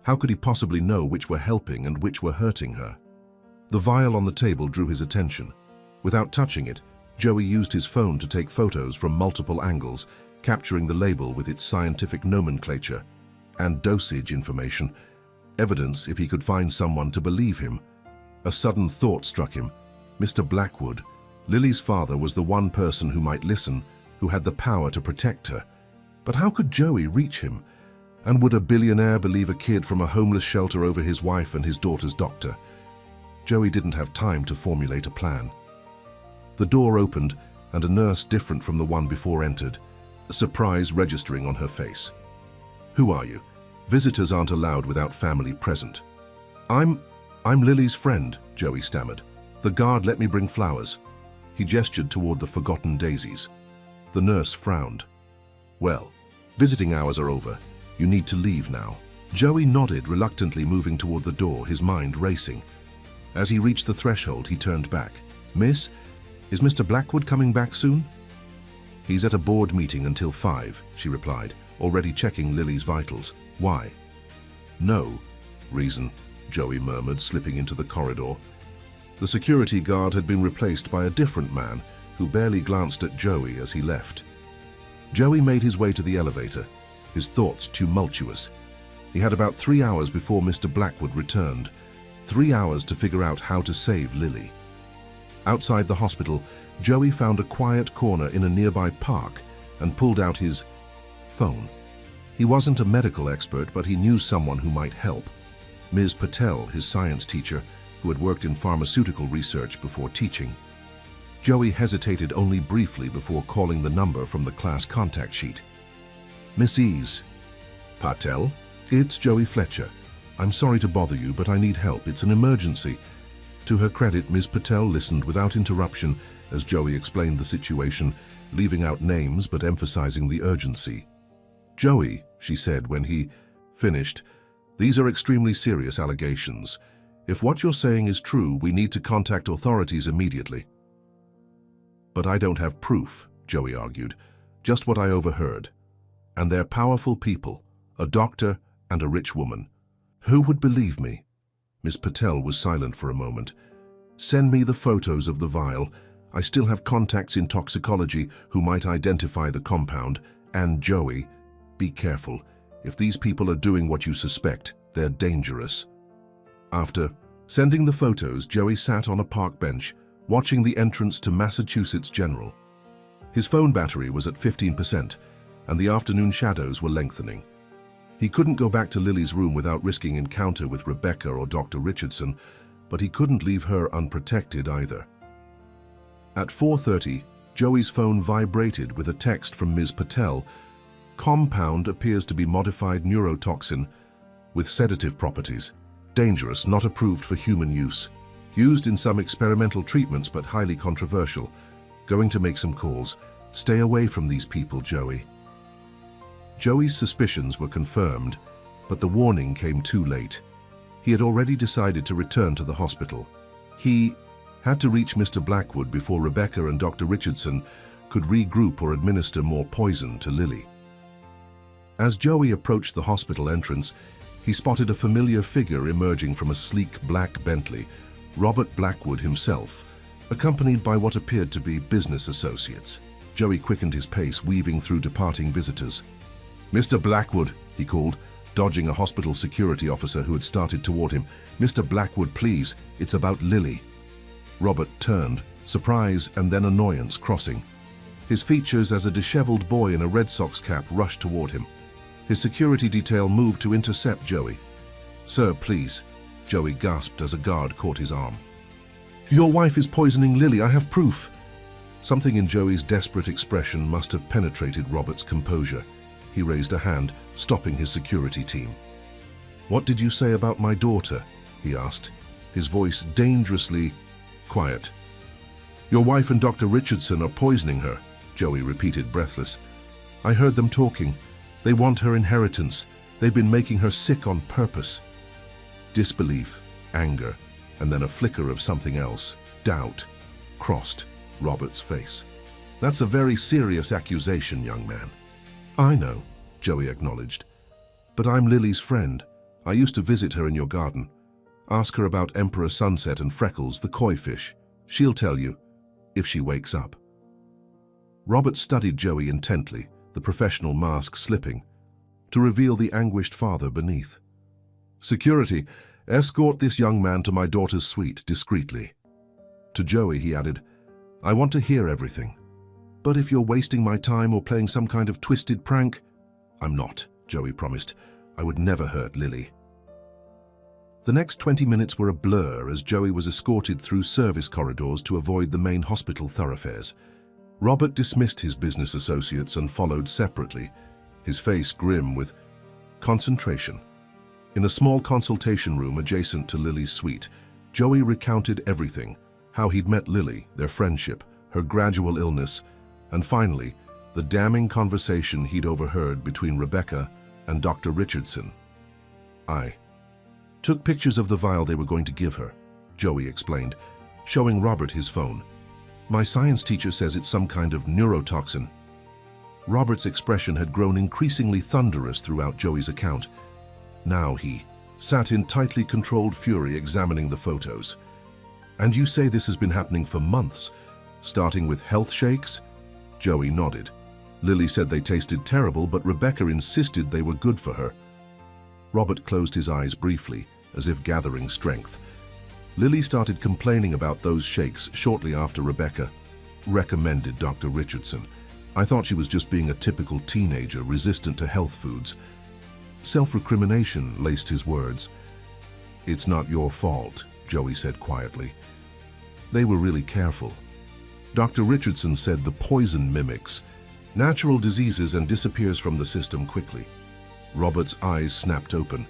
How could he possibly know which were helping and which were hurting her? The vial on the table drew his attention. Without touching it, Joey used his phone to take photos from multiple angles, capturing the label with its scientific nomenclature and dosage information, evidence if he could find someone to believe him. A sudden thought struck him. Mr. Blackwood, Lily's father, was the one person who might listen, who had the power to protect her. But how could Joey reach him? And would a billionaire believe a kid from a homeless shelter over his wife and his daughter's doctor? Joey didn't have time to formulate a plan. The door opened, and a nurse different from the one before entered, surprise registering on her face. Who are you? Visitors aren't allowed without family present. I'm Lily's friend, Joey stammered. The guard let me bring flowers. He gestured toward the forgotten daisies. The nurse frowned. Well, visiting hours are over. You need to leave now. Joey nodded, reluctantly moving toward the door, his mind racing. As he reached the threshold, he turned back. Miss, is Mr. Blackwood coming back soon? He's at a board meeting until 5, she replied, already checking Lily's vitals. Why? No reason, Joey murmured, slipping into the corridor. The security guard had been replaced by a different man who barely glanced at Joey as he left. Joey made his way to the elevator, his thoughts tumultuous. He had about 3 hours before Mr. Blackwood returned, 3 hours to figure out how to save Lily. Outside the hospital, Joey found a quiet corner in a nearby park and pulled out his phone. He wasn't a medical expert, but he knew someone who might help. Ms. Patel, his science teacher, who had worked in pharmaceutical research before teaching. Joey hesitated only briefly before calling the number from the class contact sheet. Mrs. Patel? It's Joey Fletcher. I'm sorry to bother you, but I need help. It's an emergency. To her credit, Ms. Patel listened without interruption as Joey explained the situation, leaving out names but emphasizing the urgency. Joey, she said when he finished, these are extremely serious allegations. If what you're saying is true, we need to contact authorities immediately. But I don't have proof, Joey argued, just what I overheard. And they're powerful people, a doctor and a rich woman. Who would believe me? Miss Patel was silent for a moment. Send me the photos of the vial. I still have contacts in toxicology who might identify the compound. And Joey, be careful. If these people are doing what you suspect, they're dangerous. After sending the photos, Joey sat on a park bench, watching the entrance to Massachusetts General. His phone battery was at 15%, and the afternoon shadows were lengthening. He couldn't go back to Lily's room without risking encounter with Rebecca or Dr. Richardson, but he couldn't leave her unprotected either. At 4:30, Joey's phone vibrated with a text from Ms. Patel. Compound appears to be modified neurotoxin with sedative properties. Dangerous, not approved for human use. Used in some experimental treatments, but highly controversial. Going to make some calls. Stay away from these people, Joey. Joey's suspicions were confirmed, but the warning came too late. He had already decided to return to the hospital. He had to reach Mr. Blackwood before Rebecca and Dr. Richardson could regroup or administer more poison to Lily. As Joey approached the hospital entrance, he spotted a familiar figure emerging from a sleek black Bentley, Robert Blackwood himself, accompanied by what appeared to be business associates. Joey quickened his pace, weaving through departing visitors. "Mr. Blackwood," he called, dodging a hospital security officer who had started toward him. "Mr. Blackwood, please, it's about Lily." Robert turned, surprise and then annoyance crossing. His features as a disheveled boy in a Red Sox cap rushed toward him. His security detail moved to intercept Joey. "Sir, please," Joey gasped as a guard caught his arm. "Your wife is poisoning Lily, I have proof." Something in Joey's desperate expression must have penetrated Robert's composure. He raised a hand, stopping his security team. "What did you say about my daughter?" he asked, his voice dangerously quiet. "Your wife and Dr. Richardson are poisoning her," Joey repeated, breathless. "I heard them talking. They want her inheritance. They've been making her sick on purpose." Disbelief, anger, and then a flicker of something else, doubt, crossed Robert's face. "That's a very serious accusation, young man." "I know," Joey acknowledged. "But I'm Lily's friend. I used to visit her in your garden. Ask her about Emperor Sunset and Freckles, the koi fish. She'll tell you, if she wakes up." Robert studied Joey intently, the professional mask slipping, to reveal the anguished father beneath. "Security, escort this young man to my daughter's suite discreetly." To Joey, he added, "I want to hear everything. But if you're wasting my time or playing some kind of twisted prank—" "I'm not," Joey promised. "I would never hurt Lily." The next 20 minutes were a blur as Joey was escorted through service corridors to avoid the main hospital thoroughfares. Robert dismissed his business associates and followed separately, his face grim with concentration. In a small consultation room adjacent to Lily's suite, Joey recounted everything, how he'd met Lily, their friendship, her gradual illness, and finally, the damning conversation he'd overheard between Rebecca and Dr. Richardson. "I took pictures of the vial they were going to give her," Joey explained, showing Robert his phone. "My science teacher says it's some kind of neurotoxin." Robert's expression had grown increasingly thunderous throughout Joey's account. Now he sat in tightly controlled fury examining the photos. "And you say this has been happening for months, starting with health shakes?" Joey nodded. "Lily said they tasted terrible, but Rebecca insisted they were good for her." Robert closed his eyes briefly, as if gathering strength. "Lily started complaining about those shakes shortly after Rebecca recommended Dr. Richardson. I thought she was just being a typical teenager resistant to health foods." Self-recrimination laced his words. "It's not your fault," Joey said quietly. "They were really careful. Dr. Richardson said the poison mimics natural diseases and disappears from the system quickly." Robert's eyes snapped open.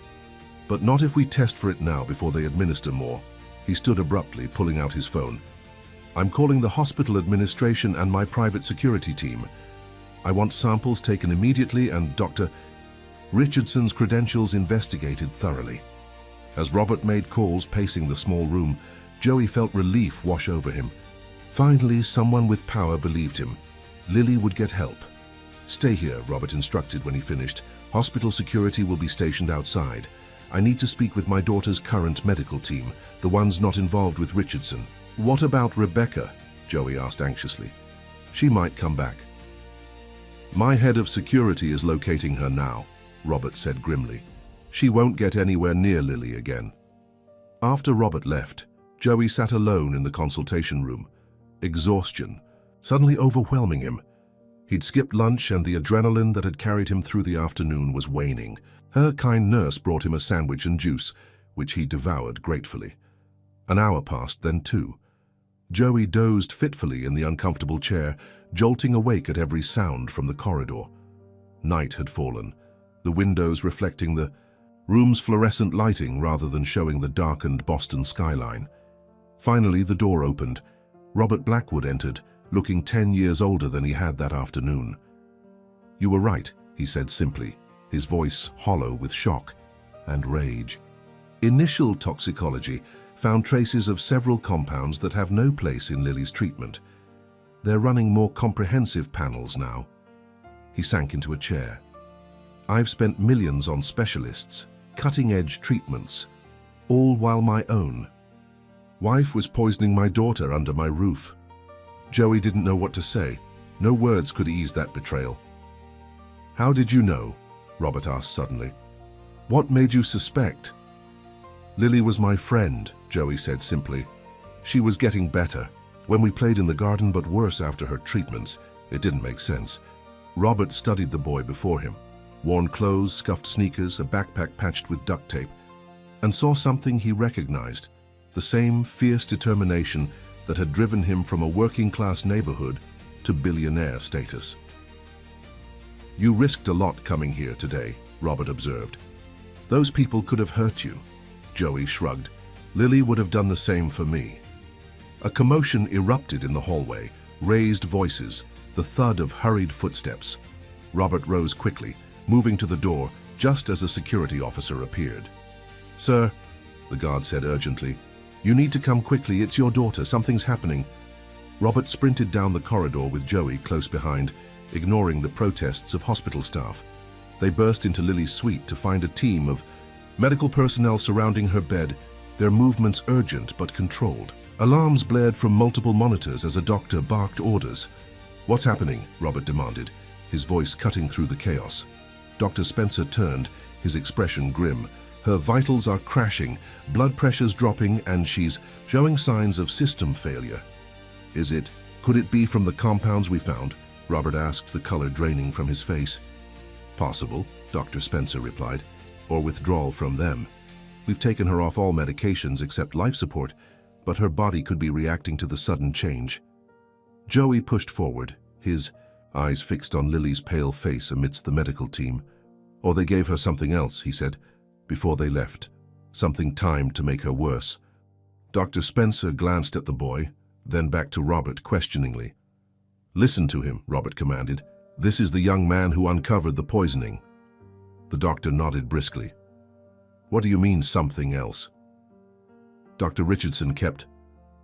"But not if we test for it now before they administer more." He stood abruptly, pulling out his phone. "I'm calling the hospital administration and my private security team. I want samples taken immediately and Dr. Richardson's credentials investigated thoroughly." As Robert made calls, pacing the small room, Joey felt relief wash over him. Finally, someone with power believed him. Lily would get help. "Stay here," Robert instructed when he finished. "Hospital security will be stationed outside. I need to speak with my daughter's current medical team, the ones not involved with Richardson." "What about Rebecca?" Joey asked anxiously. "She might come back." "My head of security is locating her now," Robert said grimly. "She won't get anywhere near Lily again." After Robert left, Joey sat alone in the consultation room. Exhaustion suddenly overwhelming him. He'd skipped lunch and the adrenaline that had carried him through the afternoon was waning. Her kind nurse brought him a sandwich and juice, which he devoured gratefully. An hour passed, then 2. Joey dozed fitfully in the uncomfortable chair, jolting awake at every sound from the corridor. Night had fallen, the windows reflecting the room's fluorescent lighting rather than showing the darkened Boston skyline. Finally, the door opened. Robert Blackwood entered, looking 10 years older than he had that afternoon. "You were right," he said simply, his voice hollow with shock and rage. "Initial toxicology found traces of several compounds that have no place in Lily's treatment. They're running more comprehensive panels now." He sank into a chair. "I've spent millions on specialists, cutting-edge treatments, all while my own wife was poisoning my daughter under my roof." Joey didn't know what to say. No words could ease that betrayal. "How did you know?" Robert asked suddenly. "What made you suspect?" "Lily was my friend," Joey said simply. "She was getting better. When we played in the garden, but worse after her treatments." It didn't make sense. Robert studied the boy before him. Worn clothes, scuffed sneakers, a backpack patched with duct tape, and saw something he recognized, the same fierce determination that had driven him from a working-class neighborhood to billionaire status. "You risked a lot coming here today," Robert observed. "Those people could have hurt you." Joey shrugged. "Lily would have done the same for me." A commotion erupted in the hallway, raised voices, the thud of hurried footsteps. Robert rose quickly, moving to the door just as a security officer appeared. "Sir," the guard said urgently, "you need to come quickly. It's your daughter. Something's happening." Robert sprinted down the corridor with Joey close behind, ignoring the protests of hospital staff. They burst into Lily's suite to find a team of medical personnel surrounding her bed, their movements urgent but controlled. Alarms blared from multiple monitors as a doctor barked orders. "What's happening?" Robert demanded, his voice cutting through the chaos. Dr. Spencer turned, his expression grim. "Her vitals are crashing, blood pressure's dropping, and she's showing signs of system failure." Could it be from the compounds we found?" Robert asked, the color draining from his face. "Possible," Dr. Spencer replied, "or withdrawal from them. We've taken her off all medications except life support, but her body could be reacting to the sudden change." Joey pushed forward, his eyes fixed on Lily's pale face amidst the medical team. "Or they gave her something else," he said, "before they left. Something timed to make her worse." Dr. Spencer glanced at the boy, then back to Robert questioningly. "Listen to him," Robert commanded. "This is the young man who uncovered the poisoning." The doctor nodded briskly. "What do you mean, something else?" Dr. Richardson kept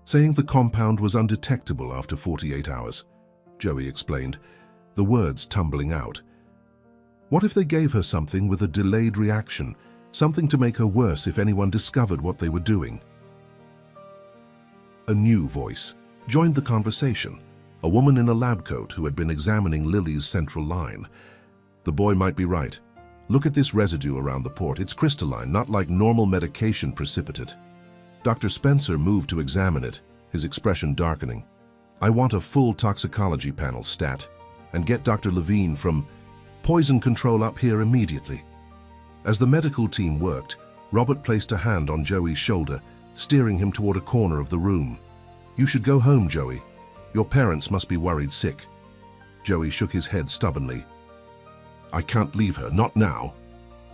saying the compound was undetectable after 48 hours. Joey explained, the words tumbling out. "What if they gave her something with a delayed reaction, something to make her worse if anyone discovered what they were doing?" A new voice joined the conversation, a woman in a lab coat who had been examining Lily's central line. "The boy might be right. Look at this residue around the port. It's crystalline, not like normal medication precipitate." Dr. Spencer moved to examine it, his expression darkening. "I want a full toxicology panel, stat, and get Dr. Levine from poison control up here immediately." As the medical team worked, Robert placed a hand on Joey's shoulder, steering him toward a corner of the room. "You should go home, Joey. Your parents must be worried sick." Joey shook his head stubbornly. "I can't leave her, not now."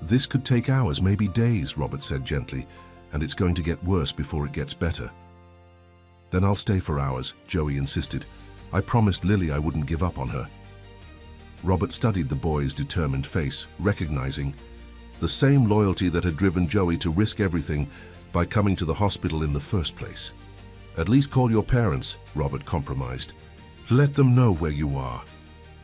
"This could take hours, maybe days," Robert said gently, "and it's going to get worse before it gets better." "Then I'll stay for hours," Joey insisted. "I promised Lily I wouldn't give up on her." Robert studied the boy's determined face, recognizing the same loyalty that had driven Joey to risk everything by coming to the hospital in the first place. "At least call your parents," Robert compromised. "Let them know where you are."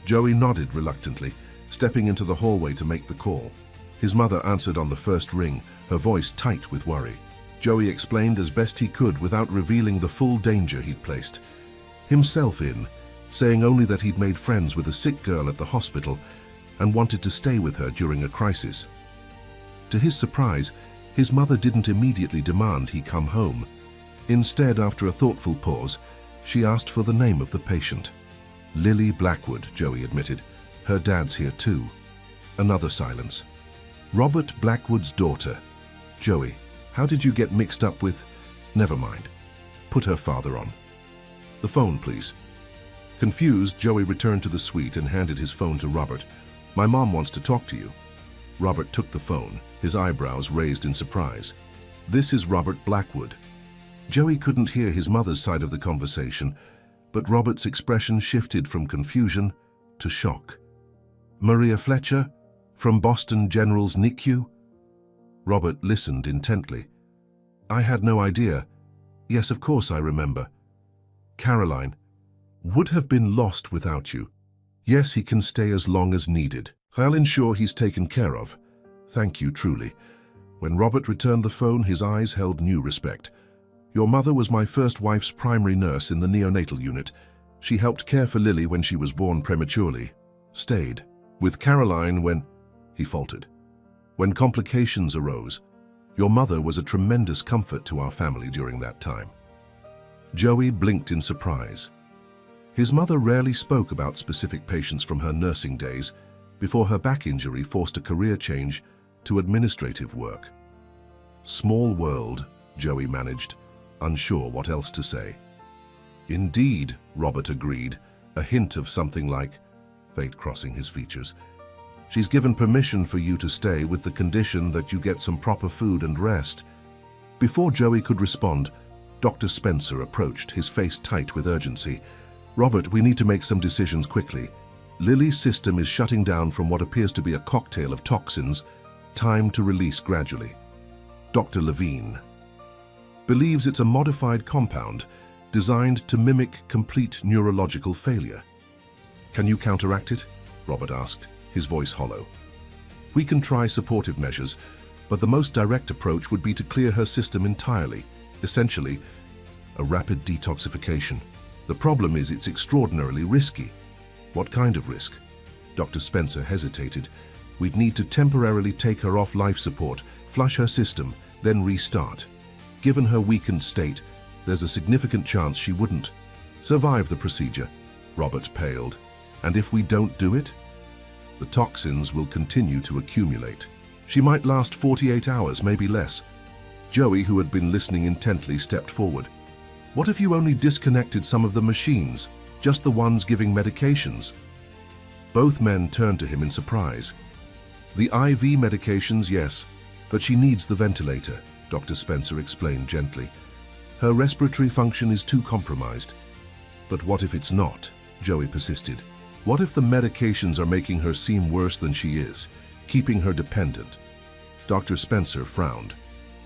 Joey nodded reluctantly, stepping into the hallway to make the call. His mother answered on the first ring, her voice tight with worry. Joey explained as best he could without revealing the full danger he'd placed himself in, saying only that he'd made friends with a sick girl at the hospital and wanted to stay with her during a crisis. To his surprise, his mother didn't immediately demand he come home. Instead, after a thoughtful pause, she asked for the name of the patient. Lily Blackwood, Joey admitted. Her dad's here too. Another silence. Robert Blackwood's daughter. Joey, how did you get mixed up with... Never mind. Put her father on. The phone, please. Confused, Joey returned to the suite and handed his phone to Robert. My mom wants to talk to you. Robert took the phone, his eyebrows raised in surprise. This is Robert Blackwood. Joey couldn't hear his mother's side of the conversation, but Robert's expression shifted from confusion to shock. Maria Fletcher? From Boston General's NICU? Robert listened intently. I had no idea. Yes, of course I remember. Caroline. Would have been lost without you. Yes, he can stay as long as needed. I'll ensure he's taken care of. Thank you, truly. When Robert returned the phone, his eyes held new respect. Your mother was my first wife's primary nurse in the neonatal unit. She helped care for Lily when she was born prematurely. Stayed. With Caroline when... He faltered. When complications arose, your mother was a tremendous comfort to our family during that time. Joey blinked in surprise. His mother rarely spoke about specific patients from her nursing days before her back injury forced a career change to administrative work. Small world, Joey managed, unsure what else to say. Indeed, Robert agreed, a hint of something like, fate crossing his features. She's given permission for you to stay with the condition that you get some proper food and rest. Before Joey could respond, Dr. Spencer approached, his face tight with urgency. Robert, we need to make some decisions quickly. Lily's system is shutting down from what appears to be a cocktail of toxins. Time to release gradually. Dr. Levine believes it's a modified compound designed to mimic complete neurological failure. Can you counteract it? Robert asked, his voice hollow. We can try supportive measures, but the most direct approach would be to clear her system entirely, essentially a rapid detoxification. The problem is it's extraordinarily risky. What kind of risk? Dr. Spencer hesitated. We'd need to temporarily take her off life support, flush her system, then restart. Given her weakened state, there's a significant chance she wouldn't survive the procedure. Robert paled. And if we don't do it? The toxins will continue to accumulate. She might last 48 hours, maybe less. Joey, who had been listening intently, stepped forward. What if you only disconnected some of the machines, just the ones giving medications? Both men turned to him in surprise. The IV medications, yes, but she needs the ventilator, Dr. Spencer explained gently. Her respiratory function is too compromised. But what if it's not? Joey persisted. What if the medications are making her seem worse than she is, keeping her dependent? Dr. Spencer frowned.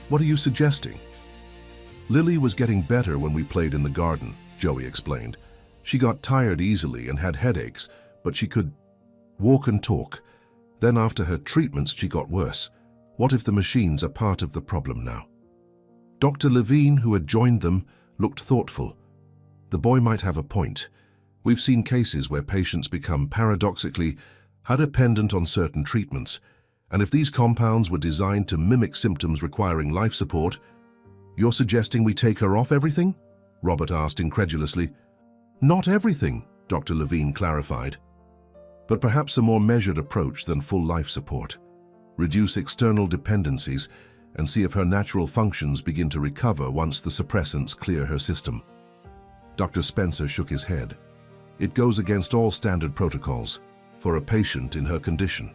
What are you suggesting? Lily was getting better when we played in the garden, Joey explained. She got tired easily and had headaches, but she could walk and talk. Then after her treatments, she got worse. What if the machines are part of the problem now? Dr. Levine, who had joined them, looked thoughtful. The boy might have a point. We've seen cases where patients become paradoxically dependent on certain treatments, and if these compounds were designed to mimic symptoms requiring life support, you're suggesting we take her off everything? Robert asked incredulously. Not everything, Dr. Levine clarified, but perhaps a more measured approach than full life support. Reduce external dependencies and see if her natural functions begin to recover once the suppressants clear her system. Dr. Spencer shook his head. It goes against all standard protocols for a patient in her condition.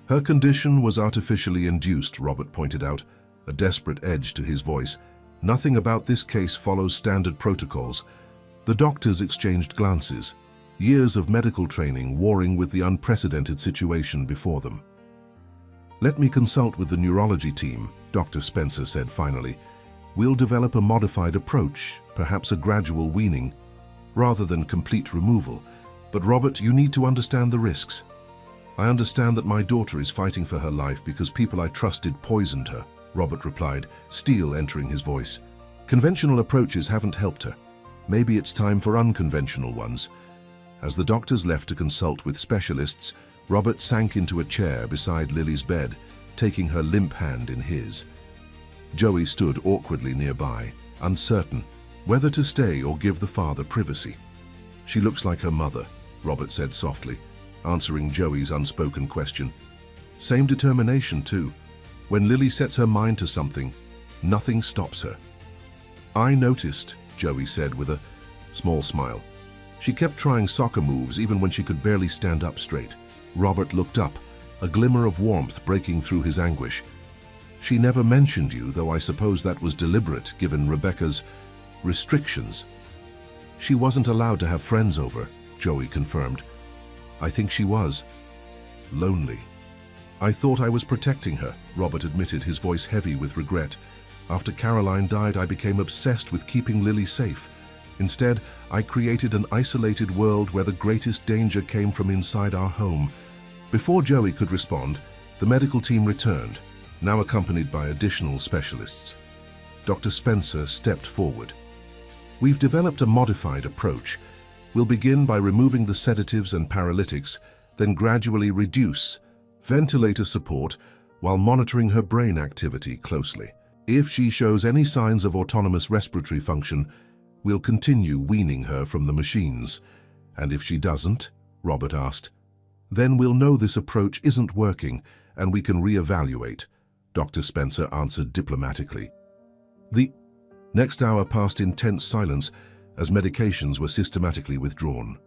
Her condition was artificially induced, Robert pointed out, a desperate edge to his voice. Nothing about this case follows standard protocols. The doctors exchanged glances, years of medical training warring with the unprecedented situation before them. Let me consult with the neurology team, Dr. Spencer said finally. We'll develop a modified approach, perhaps a gradual weaning, rather than complete removal. But Robert, you need to understand the risks. I understand that my daughter is fighting for her life because people I trusted poisoned her, Robert replied, steel entering his voice. Conventional approaches haven't helped her. Maybe it's time for unconventional ones. As the doctors left to consult with specialists, Robert sank into a chair beside Lily's bed, taking her limp hand in his. Joey stood awkwardly nearby, uncertain whether to stay or give the father privacy. "She looks like her mother," Robert said softly, answering Joey's unspoken question. "Same determination, too. When Lily sets her mind to something, nothing stops her." "I noticed," Joey said with a small smile. "She kept trying soccer moves even when she could barely stand up straight." Robert looked up, a glimmer of warmth breaking through his anguish. "She never mentioned you, though I suppose that was deliberate given Rebecca's restrictions." "She wasn't allowed to have friends over," Joey confirmed. "I think she was lonely." "I thought I was protecting her," Robert admitted, his voice heavy with regret. "After Caroline died, I became obsessed with keeping Lily safe. Instead, I created an isolated world where the greatest danger came from inside our home." Before Joey could respond, the medical team returned, now accompanied by additional specialists. Dr. Spencer stepped forward. "We've developed a modified approach. We'll begin by removing the sedatives and paralytics, then gradually reduce ventilator support while monitoring her brain activity closely. If she shows any signs of autonomous respiratory function, we'll continue weaning her from the machines. And if she doesn't," Robert asked, "then we'll know this approach isn't working and we can reevaluate," Dr. Spencer answered diplomatically. The next hour passed in tense silence as medications were systematically withdrawn.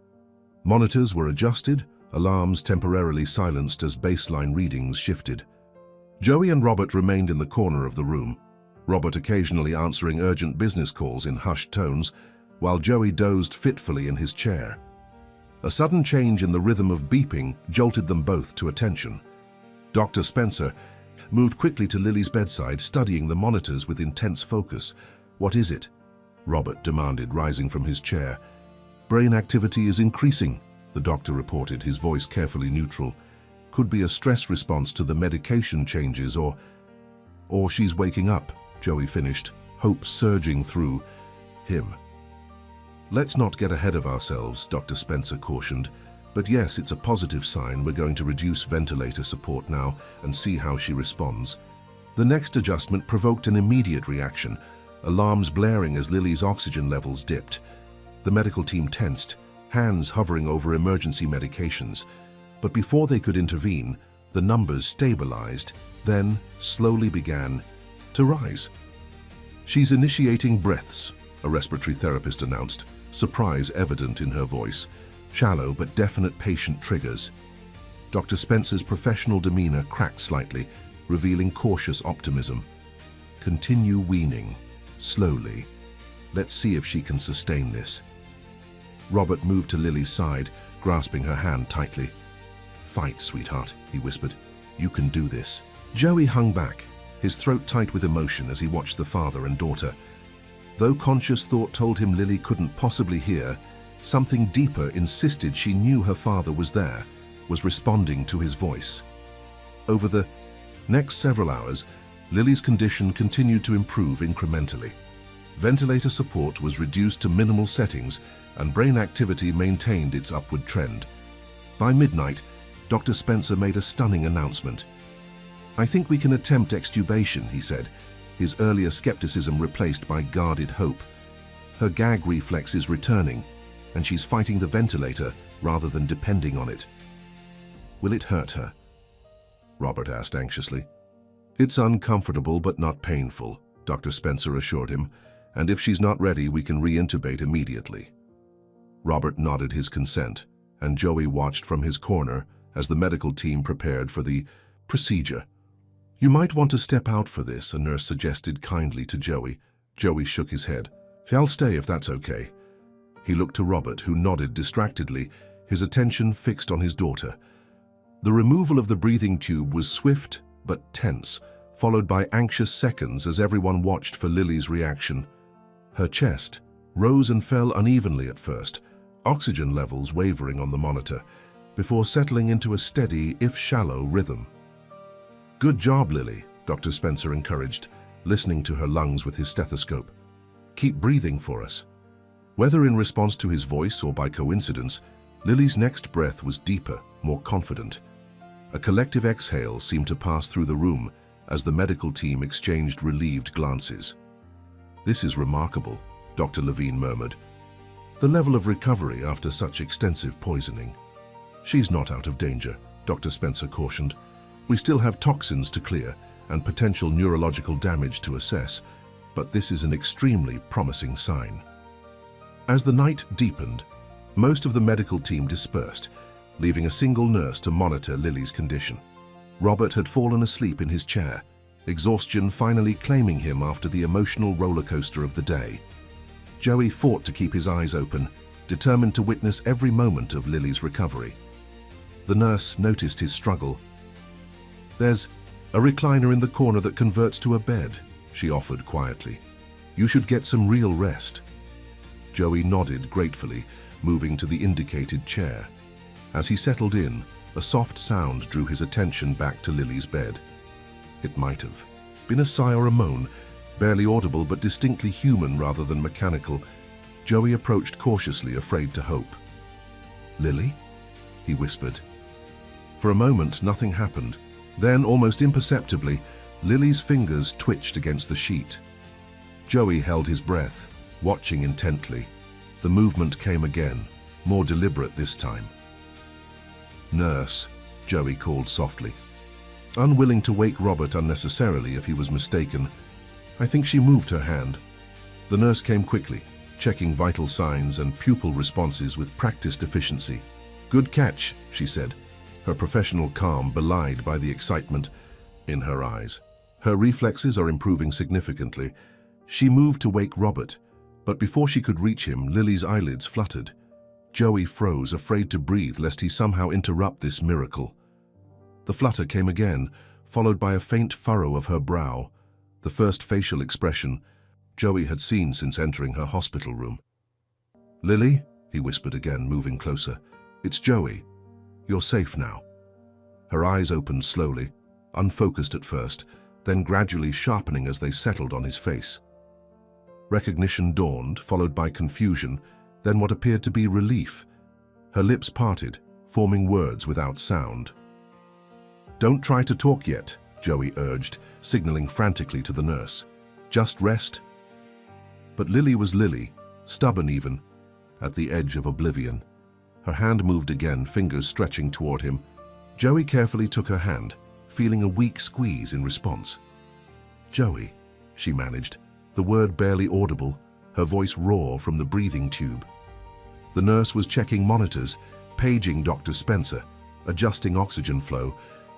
Monitors were adjusted, alarms temporarily silenced as baseline readings shifted. Joey and Robert remained in the corner of the room, Robert occasionally answering urgent business calls in hushed tones, while Joey dozed fitfully in his chair. A sudden change in the rhythm of beeping jolted them both to attention. Dr. Spencer moved quickly to Lily's bedside, studying the monitors with intense focus. "What is it?" Robert demanded, rising from his chair. "Brain activity is increasing," the doctor reported, his voice carefully neutral. "Could be a stress response to the medication changes or she's waking up," Joey finished, hope surging through him. "Let's not get ahead of ourselves," Dr. Spencer cautioned. "But yes, it's a positive sign. We're going to reduce ventilator support now and see how she responds." The next adjustment provoked an immediate reaction, alarms blaring as Lily's oxygen levels dipped. The medical team tensed, hands hovering over emergency medications. But before they could intervene, the numbers stabilized, then slowly began to rise. "She's initiating breaths," a respiratory therapist announced, surprise evident in her voice. "Shallow but definite patient triggers." Dr. Spencer's professional demeanor cracked slightly, revealing cautious optimism. "Continue weaning, slowly. Let's see if she can sustain this." Robert moved to Lily's side, grasping her hand tightly. "Fight, sweetheart," he whispered. "You can do this." Joey hung back, his throat tight with emotion as he watched the father and daughter. Though conscious thought told him Lily couldn't possibly hear, something deeper insisted she knew her father was there, was responding to his voice. Over the next several hours, Lily's condition continued to improve incrementally. Ventilator support was reduced to minimal settings, and brain activity maintained its upward trend. By midnight, Dr. Spencer made a stunning announcement. "I think we can attempt extubation," he said, his earlier skepticism replaced by guarded hope. "Her gag reflex is returning, and she's fighting the ventilator rather than depending on it." "Will it hurt her?" Robert asked anxiously. "It's uncomfortable but not painful," Dr. Spencer assured him, "and if she's not ready, we can reintubate immediately." Robert nodded his consent, and Joey watched from his corner as the medical team prepared for the procedure. "You might want to step out for this," a nurse suggested kindly to Joey. Joey shook his head. "I'll stay if that's okay." He looked to Robert, who nodded distractedly, his attention fixed on his daughter. The removal of the breathing tube was swift but tense, followed by anxious seconds as everyone watched for Lily's reaction. Her chest rose and fell unevenly at first, oxygen levels wavering on the monitor, before settling into a steady, if shallow, rhythm. "Good job, Lily," Dr. Spencer encouraged, listening to her lungs with his stethoscope. "Keep breathing for us." Whether in response to his voice or by coincidence, Lily's next breath was deeper, more confident. A collective exhale seemed to pass through the room as the medical team exchanged relieved glances. "This is remarkable," Dr. Levine murmured. "The level of recovery after such extensive poisoning." "She's not out of danger," Dr. Spencer cautioned. "We still have toxins to clear and potential neurological damage to assess, but this is an extremely promising sign." As the night deepened, most of the medical team dispersed, leaving a single nurse to monitor Lily's condition. Robert had fallen asleep in his chair, exhaustion finally claiming him after the emotional roller coaster of the day. Joey fought to keep his eyes open, determined to witness every moment of Lily's recovery. The nurse noticed his struggle. "There's a recliner in the corner that converts to a bed," she offered quietly. "You should get some real rest." Joey nodded gratefully, moving to the indicated chair. As he settled in, a soft sound drew his attention back to Lily's bed. It might have been a sigh or a moan, barely audible but distinctly human rather than mechanical. Joey approached cautiously, afraid to hope. "Lily?" he whispered. For a moment, nothing happened. Then, almost imperceptibly, Lily's fingers twitched against the sheet. Joey held his breath, watching intently. The movement came again, more deliberate this time. "Nurse," Joey called softly. Unwilling to wake Robert unnecessarily if he was mistaken, "I think she moved her hand." The nurse came quickly, checking vital signs and pupil responses with practiced efficiency. "Good catch," she said, her professional calm belied by the excitement in her eyes. Her reflexes are improving significantly. She moved to wake Robert, but before she could reach him, Lily's eyelids fluttered. Joey froze, afraid to breathe lest he somehow interrupt this miracle. The flutter came again, followed by a faint furrow of her brow, the first facial expression Joey had seen since entering her hospital room. "Lily?" he whispered again, moving closer. "It's Joey. You're safe now." Her eyes opened slowly, unfocused at first, then gradually sharpening as they settled on his face. Recognition dawned, followed by confusion, then what appeared to be relief. Her lips parted, forming words without sound. "Don't try to talk yet," Joey urged, signaling frantically to the nurse. "Just rest." But Lily was Lily, stubborn even, at the edge of oblivion. Her hand moved again, fingers stretching toward him. Joey carefully took her hand, feeling a weak squeeze in response. "Joey," she managed, the word barely audible, her voice raw from the breathing tube. The nurse was checking monitors, paging Dr. Spencer, adjusting oxygen flow,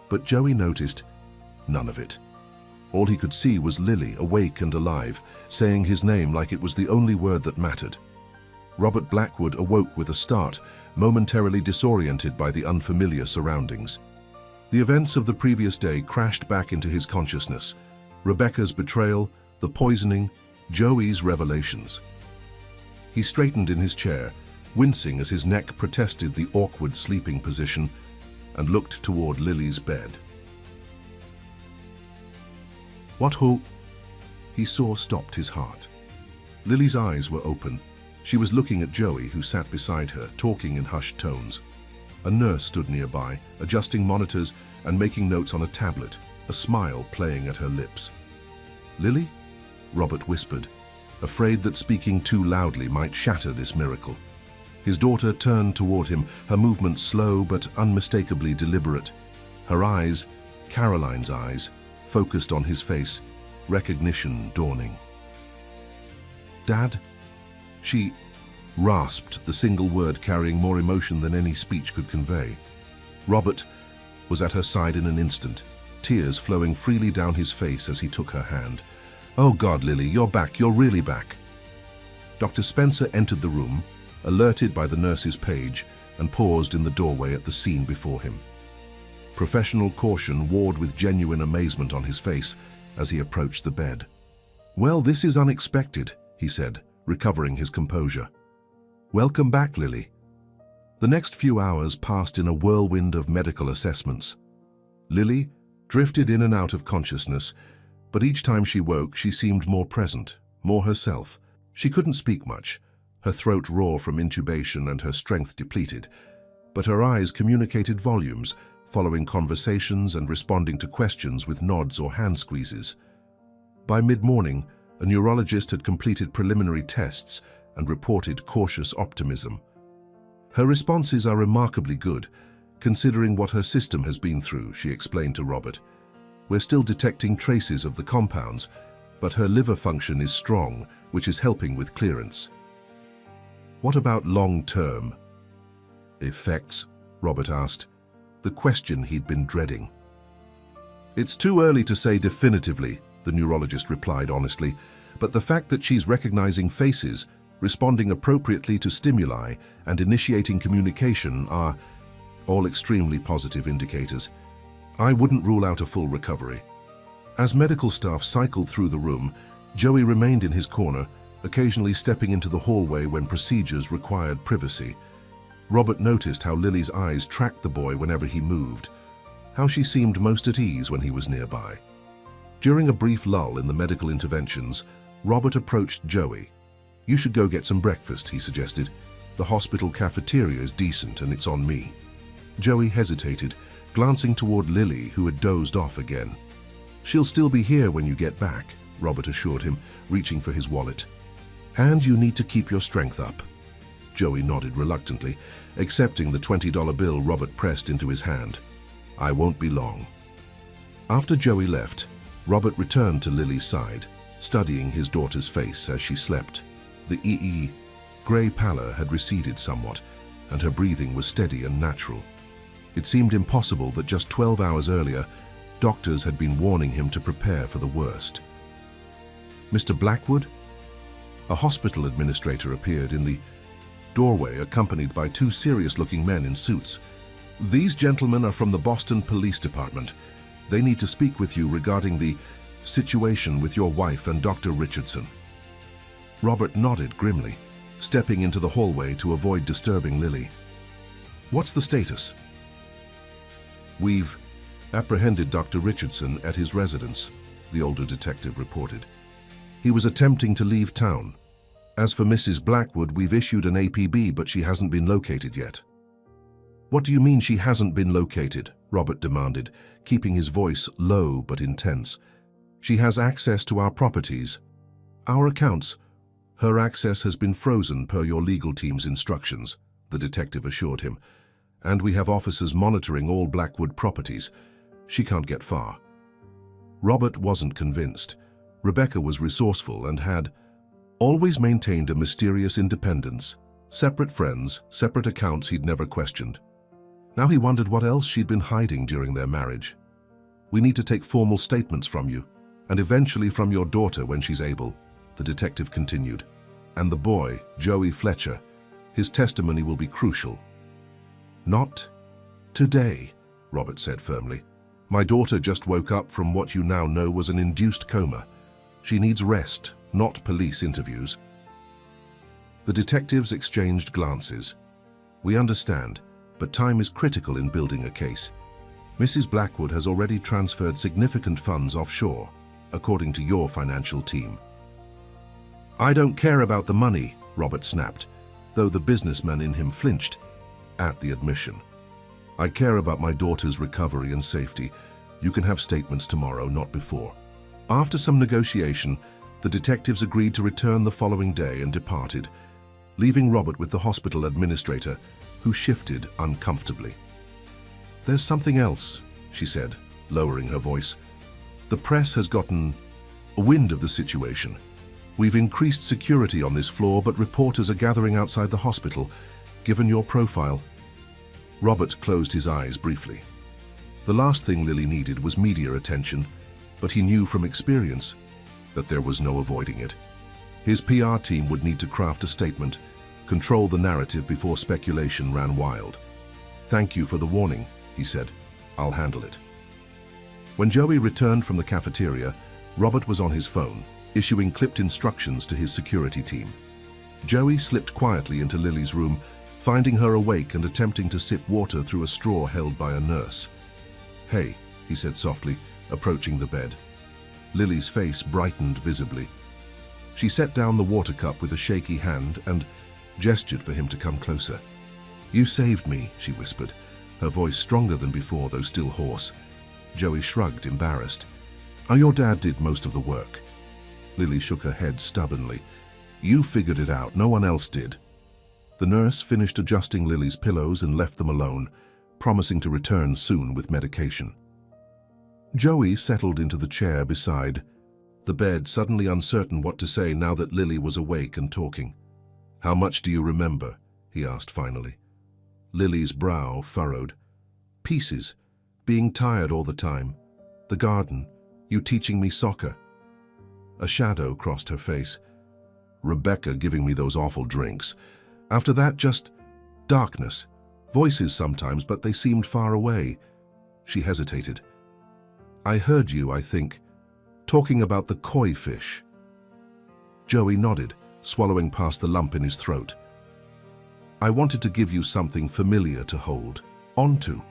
but Joey noticed none of it. All he could see was Lily, awake and alive, saying his name like it was the only word that mattered. Robert Blackwood awoke with a start, momentarily disoriented by the unfamiliar surroundings. The events of the previous day crashed back into his consciousness. Rebecca's betrayal, the poisoning, Joey's revelations. He straightened in his chair, wincing as his neck protested the awkward sleeping position, and looked toward Lily's bed. "What who?" he saw stopped his heart. Lily's eyes were open. She was looking at Joey, who sat beside her, talking in hushed tones. A nurse stood nearby, adjusting monitors and making notes on a tablet, a smile playing at her lips. "Lily?" Robert whispered, afraid that speaking too loudly might shatter this miracle. His daughter turned toward him, her movements slow but unmistakably deliberate. Her eyes, Caroline's eyes, focused on his face, recognition dawning. "Dad?" She rasped, the single word carrying more emotion than any speech could convey. Robert was at her side in an instant, tears flowing freely down his face as he took her hand. "Oh God, Lily, you're back, you're really back." Dr. Spencer entered the room, alerted by the nurse's page, and paused in the doorway at the scene before him. Professional caution warred with genuine amazement on his face as he approached the bed. "Well, this is unexpected," he said, recovering his composure. "Welcome back, Lily." The next few hours passed in a whirlwind of medical assessments. Lily drifted in and out of consciousness, but each time she woke, she seemed more present, more herself. She couldn't speak much, her throat raw from intubation and her strength depleted, but her eyes communicated volumes, following conversations and responding to questions with nods or hand squeezes. By mid-morning, A neurologist had completed preliminary tests and reported cautious optimism. Her responses are remarkably good, considering what her system has been through, she explained to Robert. We're still detecting traces of the compounds, but her liver function is strong, which is helping with clearance. What about long-term effects? Robert asked, the question he'd been dreading. It's too early to say definitively, the neurologist replied honestly, but the fact that she's recognizing faces, responding appropriately to stimuli, and initiating communication are all extremely positive indicators. I wouldn't rule out a full recovery. As medical staff cycled through the room, Joey remained in his corner, occasionally stepping into the hallway when procedures required privacy. Robert noticed how Lily's eyes tracked the boy whenever he moved, how she seemed most at ease when he was nearby. During a brief lull in the medical interventions, Robert approached Joey. You should go get some breakfast, he suggested. The hospital cafeteria is decent and it's on me. Joey hesitated, glancing toward Lily, who had dozed off again. She'll still be here when you get back, Robert assured him, reaching for his wallet. And you need to keep your strength up. Joey nodded reluctantly, accepting the $20 bill Robert pressed into his hand. I won't be long. After Joey left, Robert returned to Lily's side, studying his daughter's face as she slept. The grey pallor had receded somewhat, and her breathing was steady and natural. It seemed impossible that just 12 hours earlier, doctors had been warning him to prepare for the worst. Mr. Blackwood? A hospital administrator appeared in the doorway, accompanied by two serious-looking men in suits. These gentlemen are from the Boston Police Department. They need to speak with you regarding the situation with your wife and Dr. Richardson. Robert nodded grimly, stepping into the hallway to avoid disturbing Lily. What's the status? We've apprehended Dr. Richardson at his residence, the older detective reported. He was attempting to leave town. As for Mrs. Blackwood, we've issued an APB, but she hasn't been located yet. What do you mean she hasn't been located? Robert demanded, keeping his voice low but intense. She has access to our properties. Our accounts. Her access has been frozen per your legal team's instructions, the detective assured him. And we have officers monitoring all Blackwood properties. She can't get far. Robert wasn't convinced. Rebecca was resourceful and had always maintained a mysterious independence, separate friends, separate accounts he'd never questioned. Now he wondered what else she'd been hiding during their marriage. We need to take formal statements from you, and eventually from your daughter when she's able, the detective continued. And the boy, Joey Fletcher, his testimony will be crucial. Not today, Robert said firmly. My daughter just woke up from what you now know was an induced coma. She needs rest, not police interviews. The detectives exchanged glances. We understand, but time is critical in building a case. Mrs. Blackwood has already transferred significant funds offshore, according to your financial team. I don't care about the money, Robert snapped, though the businessman in him flinched at the admission. I care about my daughter's recovery and safety. You can have statements tomorrow, not before. After some negotiation, the detectives agreed to return the following day and departed, leaving Robert with the hospital administrator, who shifted uncomfortably. There's something else, she said, lowering her voice. The press has gotten a wind of the situation. We've increased security on this floor, but reporters are gathering outside the hospital, given your profile. Robert closed his eyes briefly. The last thing Lily needed was media attention, but he knew from experience that there was no avoiding it. His PR team would need to craft a statement, control the narrative before speculation ran wild. Thank you for the warning, he said. I'll handle it. When Joey returned from the cafeteria, Robert was on his phone, issuing clipped instructions to his security team. Joey slipped quietly into Lily's room, finding her awake and attempting to sip water through a straw held by a nurse. Hey, he said softly, approaching the bed. Lily's face brightened visibly. She set down the water cup with a shaky hand and gestured for him to come closer. You saved me, she whispered, her voice stronger than before, though still hoarse. Joey shrugged, embarrassed. Your dad did most of the work. Lily shook her head stubbornly. You figured it out, no one else did. The nurse finished adjusting Lily's pillows and left them alone, promising to return soon with medication. Joey settled into the chair beside the bed, suddenly uncertain what to say now that Lily was awake and talking. How much do you remember? He asked finally. Lily's brow furrowed. Pieces. Being tired all the time. The garden. You teaching me soccer. A shadow crossed her face. Rebecca giving me those awful drinks. After that, just darkness. Voices sometimes, but they seemed far away. She hesitated. I heard you, I think, talking about the koi fish. Joey nodded, swallowing past the lump in his throat. I wanted to give you something familiar to hold onto.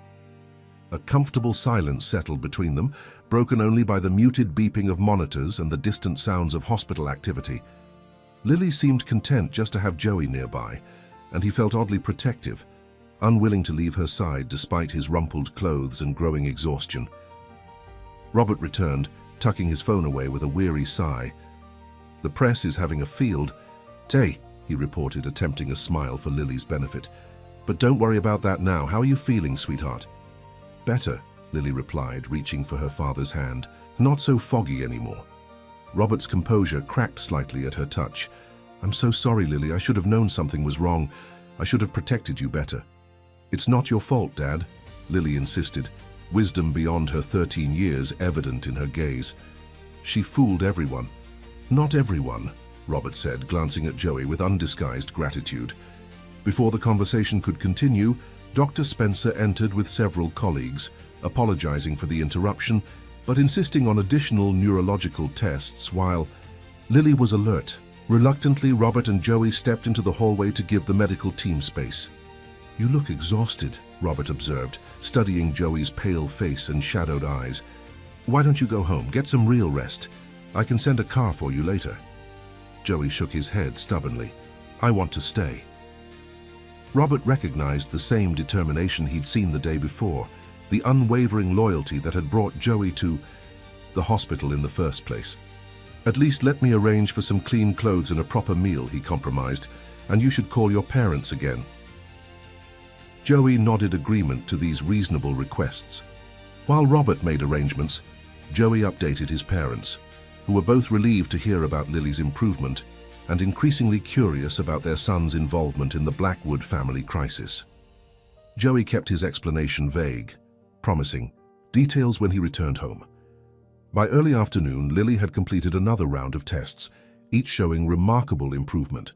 A comfortable silence settled between them, broken only by the muted beeping of monitors and the distant sounds of hospital activity. Lily seemed content just to have Joey nearby, and he felt oddly protective, unwilling to leave her side despite his rumpled clothes and growing exhaustion. Robert returned, tucking his phone away with a weary sigh. The press is having a field. Tay, he reported, attempting a smile for Lily's benefit. But don't worry about that now. How are you feeling, sweetheart? Better, Lily replied, reaching for her father's hand. Not so foggy anymore. Robert's composure cracked slightly at her touch. I'm so sorry, Lily. I should have known something was wrong. I should have protected you better. It's not your fault, Dad, Lily insisted, wisdom beyond her 13 years evident in her gaze. She fooled everyone. Not everyone, Robert said, glancing at Joey with undisguised gratitude. Before the conversation could continue, Dr. Spencer entered with several colleagues, apologizing for the interruption, but insisting on additional neurological tests while Lily was alert. Reluctantly, Robert and Joey stepped into the hallway to give the medical team space. You look exhausted, Robert observed, studying Joey's pale face and shadowed eyes. Why don't you go home? Get some real rest. I can send a car for you later. Joey shook his head stubbornly. I want to stay. Robert recognized the same determination he'd seen the day before, the unwavering loyalty that had brought Joey to the hospital in the first place. At least let me arrange for some clean clothes and a proper meal, he compromised, and you should call your parents again. Joey nodded agreement to these reasonable requests. While Robert made arrangements, Joey updated his parents, who were both relieved to hear about Lily's improvement and increasingly curious about their son's involvement in the Blackwood family crisis. Joey kept his explanation vague, promising details when he returned home. By early afternoon, Lily had completed another round of tests, each showing remarkable improvement.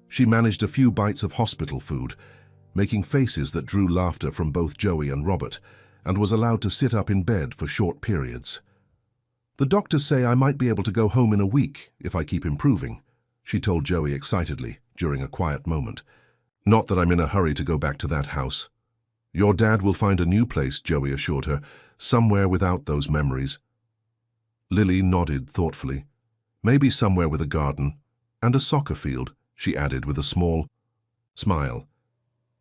She managed a few bites of hospital food, making faces that drew laughter from both Joey and Robert, and was allowed to sit up in bed for short periods. The doctors say I might be able to go home in a week if I keep improving, she told Joey excitedly during a quiet moment. Not that I'm in a hurry to go back to that house. Your dad will find a new place, Joey assured her, somewhere without those memories. Lily nodded thoughtfully. Maybe somewhere with a garden and a soccer field, she added with a small smile.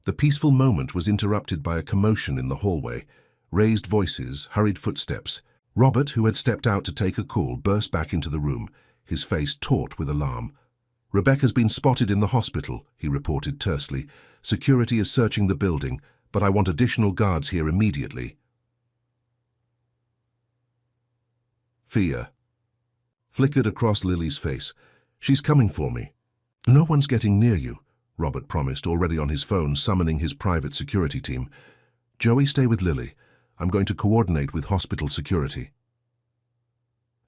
The peaceful moment was interrupted by a commotion in the hallway. Raised voices, hurried footsteps. Robert, who had stepped out to take a call, burst back into the room, his face taut with alarm. Rebecca's been spotted in the hospital, he reported tersely. Security is searching the building, but I want additional guards here immediately. Fear flickered across Lily's face. She's coming for me. No one's getting near you, Robert promised, already on his phone, summoning his private security team. Joey, stay with Lily. I'm going to coordinate with hospital security.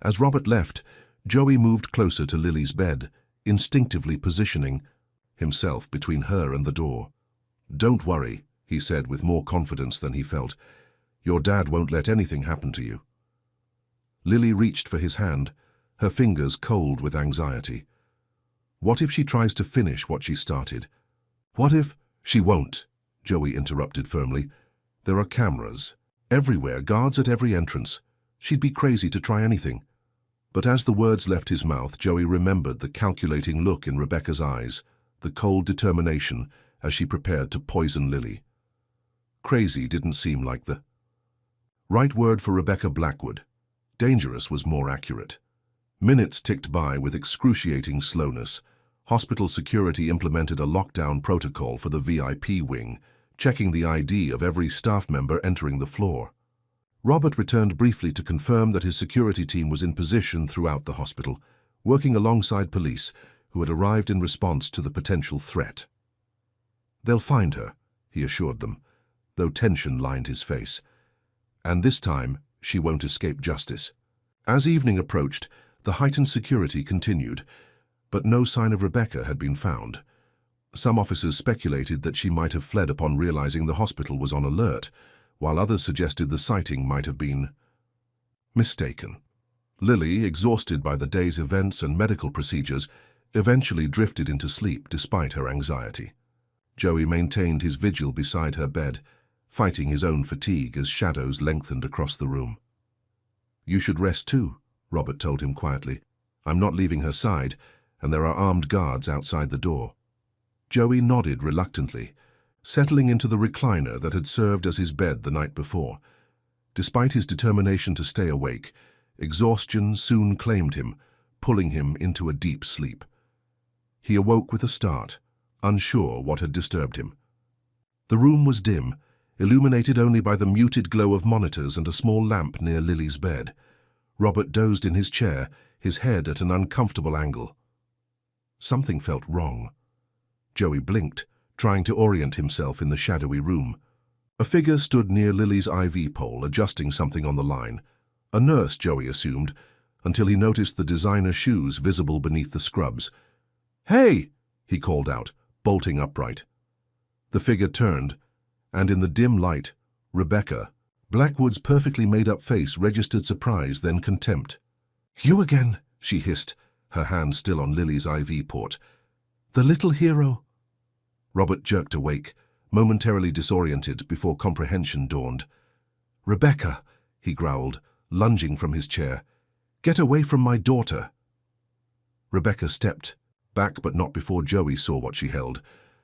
As Robert left, Joey moved closer to Lily's bed, instinctively positioning himself between her and the door. Don't worry, he said with more confidence than he felt. Your dad won't let anything happen to you. Lily reached for his hand, her fingers cold with anxiety. What if she tries to finish what she started? What if— She won't, Joey interrupted firmly. There are cameras everywhere, guards at every entrance. She'd be crazy to try anything. But as the words left his mouth, Joey remembered the calculating look in Rebecca's eyes, the cold determination as she prepared to poison Lily. Crazy didn't seem like the right word for Rebecca Blackwood. Dangerous was more accurate. Minutes ticked by with excruciating slowness. Hospital security implemented a lockdown protocol for the VIP wing, checking the ID of every staff member entering the floor. Robert returned briefly to confirm that his security team was in position throughout the hospital, working alongside police who had arrived in response to the potential threat. "They'll find her," he assured them, though tension lined his face. "And this time, she won't escape justice." As evening approached, the heightened security continued, but no sign of Rebecca had been found. Some officers speculated that she might have fled upon realizing the hospital was on alert, while others suggested the sighting might have been mistaken. Lily, exhausted by the day's events and medical procedures, eventually drifted into sleep despite her anxiety. Joey maintained his vigil beside her bed, fighting his own fatigue as shadows lengthened across the room. "You should rest too," Robert told him quietly. "I'm not leaving her side, and there are armed guards outside the door." Joey nodded reluctantly, settling into the recliner that had served as his bed the night before. Despite his determination to stay awake, exhaustion soon claimed him, pulling him into a deep sleep. He awoke with a start, unsure what had disturbed him. The room was dim, illuminated only by the muted glow of monitors and a small lamp near Lily's bed. Robert dozed in his chair, his head at an uncomfortable angle. Something felt wrong. Joey blinked, trying to orient himself in the shadowy room. A figure stood near Lily's IV pole, adjusting something on the line. A nurse, Joey assumed, until he noticed the designer shoes visible beneath the scrubs. "Hey!" he called out, bolting upright. The figure turned, and in the dim light, Rebecca, Blackwood's perfectly made-up face registered surprise, then contempt. "You again," she hissed, her hand still on Lily's IV port. "The little hero." Robert jerked awake, momentarily disoriented before comprehension dawned. "Rebecca," he growled, lunging from his chair. "Get away from my daughter." Rebecca stepped back, but not before Joey saw what she held,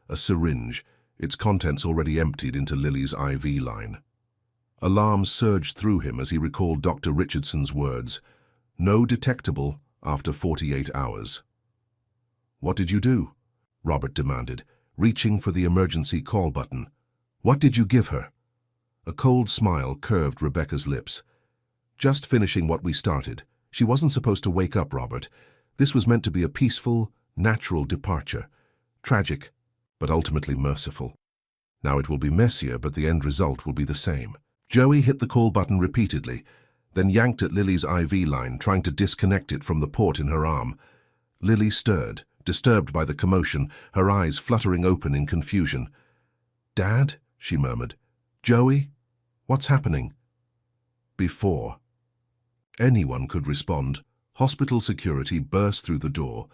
a syringe, its contents already emptied into Lily's IV line. Alarm surged through him as he recalled Dr. Richardson's words, "No detectable after 48 hours." "What did you do?" Robert demanded, reaching for the emergency call button. "What did you give her?" A cold smile curved Rebecca's lips. "Just finishing what we started. She wasn't supposed to wake up, Robert. This was meant to be a peaceful, natural departure. Tragic, but ultimately merciful. Now it will be messier, but the end result will be the same." Joey hit the call button repeatedly, then yanked at Lily's IV line, trying to disconnect it from the port in her arm. Lily stirred, disturbed by the commotion, her eyes fluttering open in confusion. "Dad?" she murmured. "Joey? What's happening?" Before anyone could respond, hospital security burst through the door,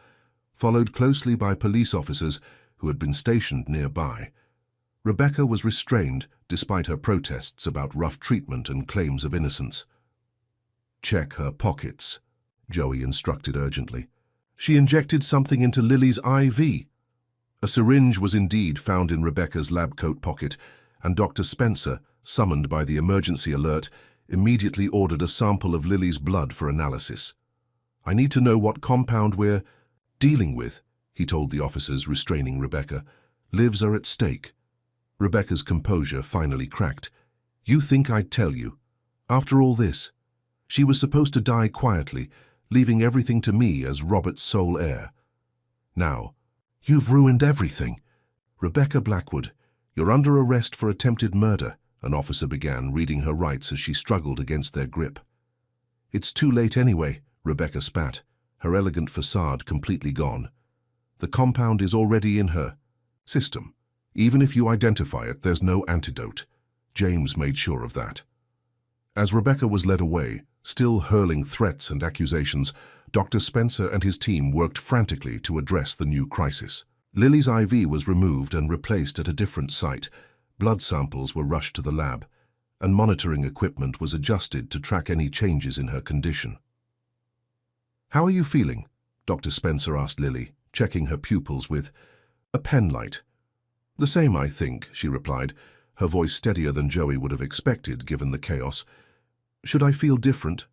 followed closely by police officers who had been stationed nearby. Rebecca was restrained despite her protests about rough treatment and claims of innocence. "Check her pockets," Joey instructed urgently. She injected something into Lily's IV. A syringe was indeed found in Rebecca's lab coat pocket, and Dr. Spencer, summoned by the emergency alert, immediately ordered a sample of Lily's blood for analysis. "I need to know what compound we're dealing with," he told the officers, restraining Rebecca. "Lives are at stake." Rebecca's composure finally cracked. "You think I'd tell you? After all this? She was supposed to die quietly, leaving everything to me as Robert's sole heir. Now, you've ruined everything." "Rebecca Blackwood, you're under arrest for attempted murder," an officer began, reading her rights as she struggled against their grip. "It's too late anyway," Rebecca spat, her elegant facade completely gone. "The compound is already in her system. Even if you identify it, there's no antidote. James made sure of that." As Rebecca was led away, still hurling threats and accusations, Dr. Spencer and his team worked frantically to address the new crisis. Lily's IV was removed and replaced at a different site. Blood samples were rushed to the lab, and monitoring equipment was adjusted to track any changes in her condition. "How are you feeling?" Dr. Spencer asked Lily, checking her pupils with a pen light. "The same, I think," she replied, her voice steadier than Joey would have expected given the chaos. "Should I feel different?"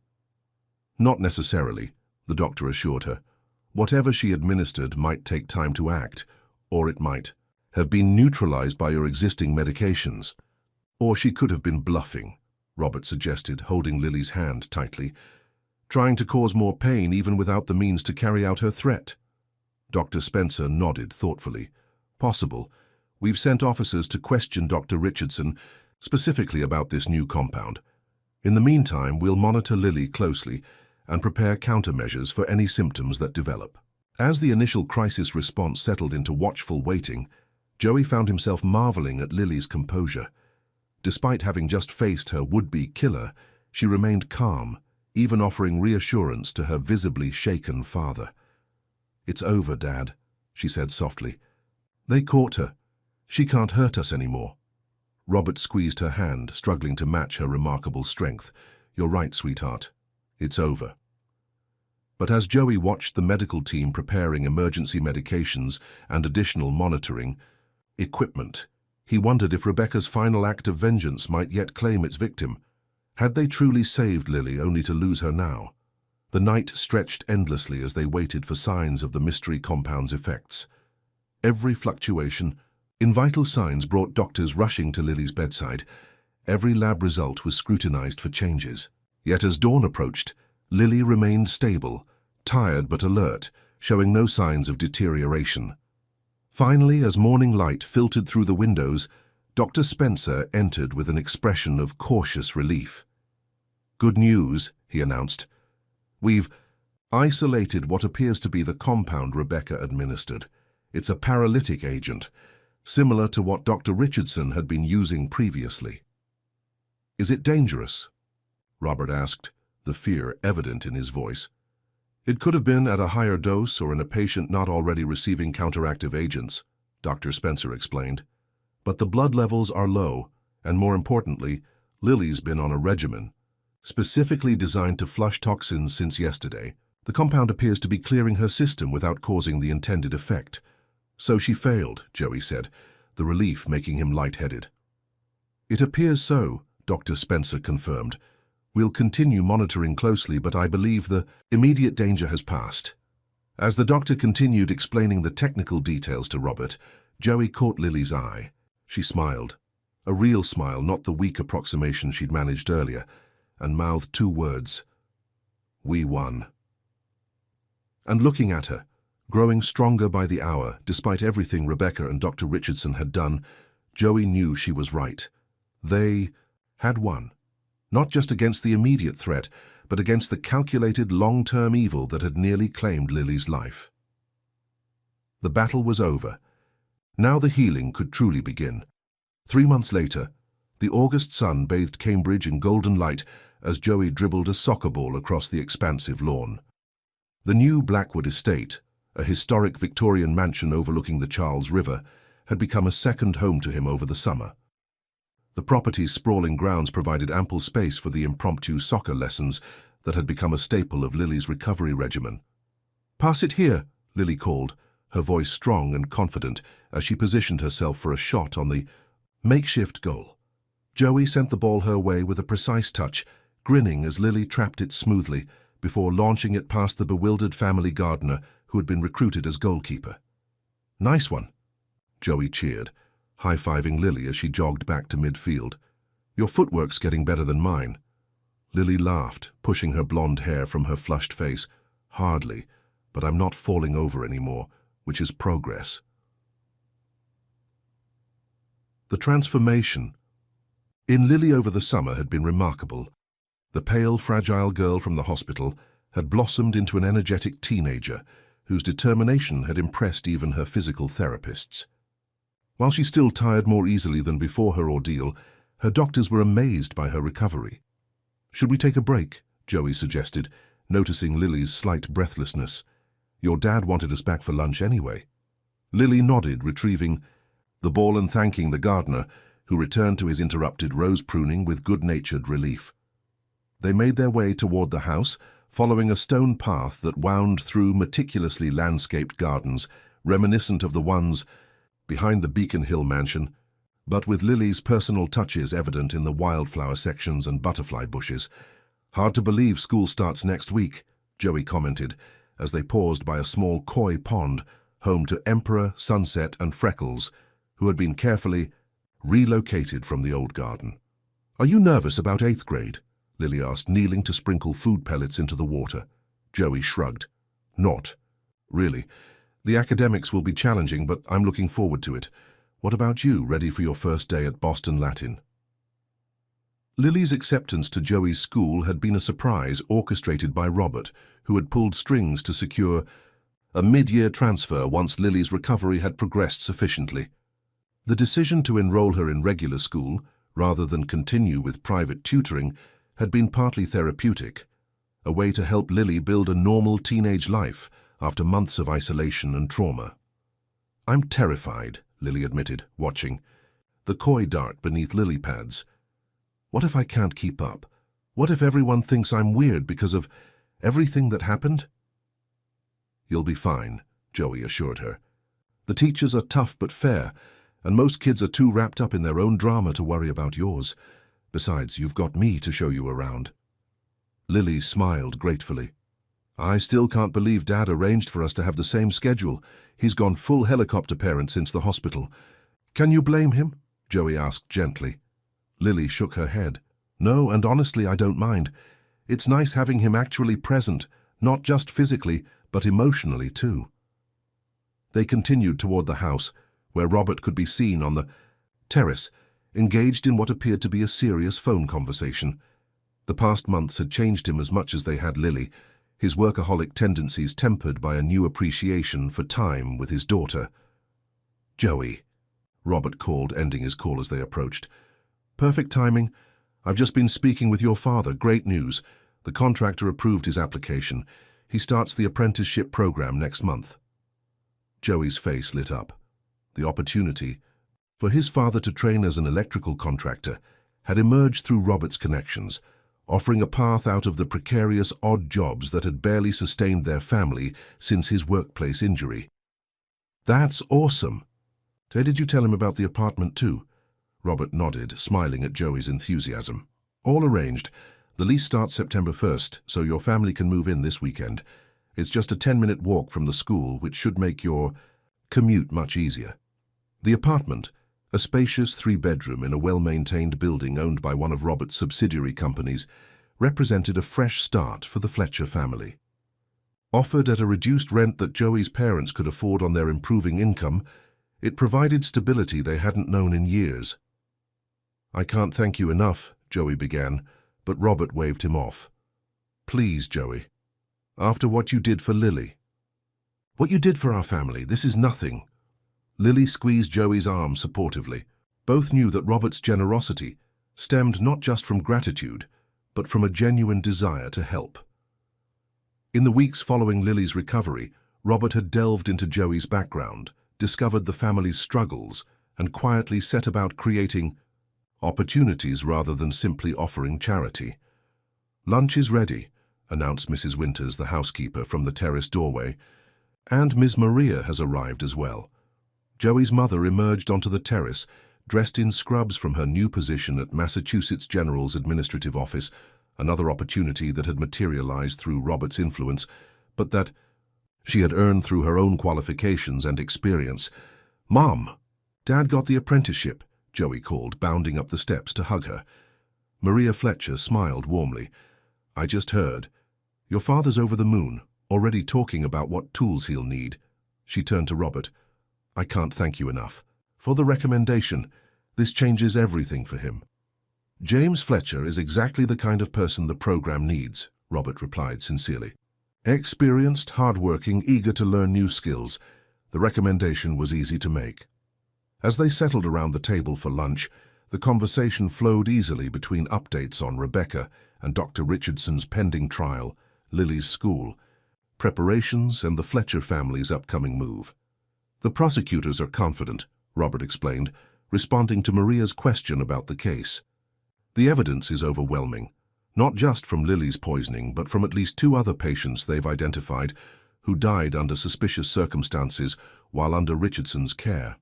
"Not necessarily," the doctor assured her. Whatever she administered might take time to act, or it might have been neutralized by your existing medications. Or she could have been bluffing, Robert suggested, holding Lily's hand tightly, trying to cause more pain even without the means to carry out her threat. Dr. Spencer nodded thoughtfully. Possible. We've sent officers to question Dr. Richardson specifically about this new compound. In the meantime, we'll monitor Lily closely and prepare countermeasures for any symptoms that develop. As the initial crisis response settled into watchful waiting, Joey found himself marveling at Lily's composure. Despite having just faced her would-be killer, she remained calm, even offering reassurance to her visibly shaken father. "It's over, Dad," she said softly. "They caught her. She can't hurt us anymore." Robert squeezed her hand, struggling to match her remarkable strength. "You're right, sweetheart. It's over." But as Joey watched the medical team preparing emergency medications and additional monitoring equipment, he wondered if Rebecca's final act of vengeance might yet claim its victim. Had they truly saved Lily only to lose her now? The night stretched endlessly as they waited for signs of the mystery compound's effects. Every fluctuation in vital signs brought doctors rushing to Lily's bedside. Every lab result was scrutinized for changes. Yet as dawn approached, Lily remained stable, tired but alert, showing no signs of deterioration. Finally, as morning light filtered through the windows, Dr. Spencer entered with an expression of cautious relief. "Good news," he announced. "We've isolated what appears to be the compound Rebecca administered. It's a paralytic agent, similar to what Dr. Richardson had been using previously." "Is it dangerous?" Robert asked, the fear evident in his voice. "It could have been at a higher dose or in a patient not already receiving counteractive agents," Dr. Spencer explained. "But the blood levels are low, and more importantly, Lily's been on a regimen, specifically designed to flush toxins since yesterday. The compound appears to be clearing her system without causing the intended effect." "So she failed," Joey said, the relief making him lightheaded. "It appears so," Dr. Spencer confirmed. "We'll continue monitoring closely, but I believe the immediate danger has passed." As the doctor continued explaining the technical details to Robert, Joey caught Lily's eye. She smiled, a real smile, not the weak approximation she'd managed earlier, and mouthed two words: "We won." And looking at her, growing stronger by the hour, despite everything Rebecca and Dr. Richardson had done, Joey knew she was right. They had won. Not just against the immediate threat, but against the calculated long-term evil that had nearly claimed Lily's life. The battle was over. Now the healing could truly begin. 3 months later, the August sun bathed Cambridge in golden light as Joey dribbled a soccer ball across the expansive lawn. The new Blackwood estate, a historic Victorian mansion overlooking the Charles River, had become a second home to him over the summer. The property's sprawling grounds provided ample space for the impromptu soccer lessons that had become a staple of Lily's recovery regimen. "Pass it here," Lily called, her voice strong and confident as she positioned herself for a shot on the makeshift goal. Joey sent the ball her way with a precise touch, grinning as Lily trapped it smoothly before launching it past the bewildered family gardener who had been recruited as goalkeeper. "Nice one," Joey cheered, high-fiving Lily as she jogged back to midfield. "Your footwork's getting better than mine." Lily laughed, pushing her blonde hair from her flushed face. "Hardly, but I'm not falling over anymore, which is progress." The transformation in Lily over the summer had been remarkable. The pale, fragile girl from the hospital had blossomed into an energetic teenager whose determination had impressed even her physical therapists. While she still tired more easily than before her ordeal, her doctors were amazed by her recovery. "Should we take a break?" Joey suggested, noticing Lily's slight breathlessness. "Your dad wanted us back for lunch anyway." Lily nodded, retrieving the ball and thanking the gardener, who returned to his interrupted rose pruning with good-natured relief. They made their way toward the house, following a stone path that wound through meticulously landscaped gardens, reminiscent of the ones behind the Beacon Hill mansion, but with Lily's personal touches evident in the wildflower sections and butterfly bushes. "Hard to believe school starts next week," Joey commented, as they paused by a small koi pond, home to Emperor, Sunset, and Freckles, who had been carefully relocated from the old garden. "Are you nervous about 8th grade?" Lily asked, kneeling to sprinkle food pellets into the water. Joey shrugged. "Not really. The academics will be challenging, but I'm looking forward to it. What about you, ready for your first day at Boston Latin?" Lily's acceptance to Joey's school had been a surprise orchestrated by Robert, who had pulled strings to secure a mid-year transfer once Lily's recovery had progressed sufficiently. The decision to enroll her in regular school, rather than continue with private tutoring, had been partly therapeutic, a way to help Lily build a normal teenage life after months of isolation and trauma. "I'm terrified," Lily admitted, watching, the koi dart beneath lily pads. "What if I can't keep up? What if everyone thinks I'm weird because of everything that happened?" "You'll be fine," Joey assured her. "The teachers are tough but fair, and most kids are too wrapped up in their own drama to worry about yours. Besides, you've got me to show you around." Lily smiled gratefully. "I still can't believe Dad arranged for us to have the same schedule. He's gone full helicopter parent since the hospital." "Can you blame him?" Joey asked gently. Lily shook her head. "No, and honestly, I don't mind. It's nice having him actually present, not just physically, but emotionally too." They continued toward the house, where Robert could be seen on the terrace, engaged in what appeared to be a serious phone conversation. The past months had changed him as much as they had Lily, his workaholic tendencies tempered by a new appreciation for time with his daughter. "Joey," Robert called, ending his call as they approached. "Perfect timing. I've just been speaking with your father. Great news. The contractor approved his application. He starts the apprenticeship program next month." Joey's face lit up. The opportunity for his father to train as an electrical contractor had emerged through Robert's connections, offering a path out of the precarious odd jobs that had barely sustained their family since his workplace injury. "That's awesome. Did you tell him about the apartment too?" Robert nodded, smiling at Joey's enthusiasm. "All arranged. The lease starts September 1st, so your family can move in this weekend. It's just a 10-minute walk from the school, which should make your commute much easier." The apartment, a spacious 3-bedroom in a well-maintained building owned by one of Robert's subsidiary companies, represented a fresh start for the Fletcher family. Offered at a reduced rent that Joey's parents could afford on their improving income, it provided stability they hadn't known in years. "I can't thank you enough," Joey began, but Robert waved him off. "Please, Joey. After what you did for Lily." "What you did for our family, this is nothing." Lily squeezed Joey's arm supportively. Both knew that Robert's generosity stemmed not just from gratitude, but from a genuine desire to help. In the weeks following Lily's recovery, Robert had delved into Joey's background, discovered the family's struggles, and quietly set about creating opportunities rather than simply offering charity. "Lunch is ready," announced Mrs. Winters, the housekeeper, from the terrace doorway, "and Ms. Maria has arrived as well." Joey's mother emerged onto the terrace, dressed in scrubs from her new position at Massachusetts General's administrative office, another opportunity that had materialized through Robert's influence, but that she had earned through her own qualifications and experience. "Mom, Dad got the apprenticeship," Joey called, bounding up the steps to hug her. Maria Fletcher smiled warmly. "I just heard. Your father's over the moon, already talking about what tools he'll need." She turned to Robert. "I can't thank you enough for the recommendation. This changes everything for him." "James Fletcher is exactly the kind of person the program needs," Robert replied sincerely. "Experienced, hard-working, eager to learn new skills." The recommendation was easy to make. As they settled around the table for lunch, the conversation flowed easily between updates on Rebecca and Dr. Richardson's pending trial, Lily's school, preparations, and the Fletcher family's upcoming move. "The prosecutors are confident," Robert explained, responding to Maria's question about the case. "The evidence is overwhelming, not just from Lily's poisoning, but from at least 2 other patients they've identified who died under suspicious circumstances while under Richardson's care."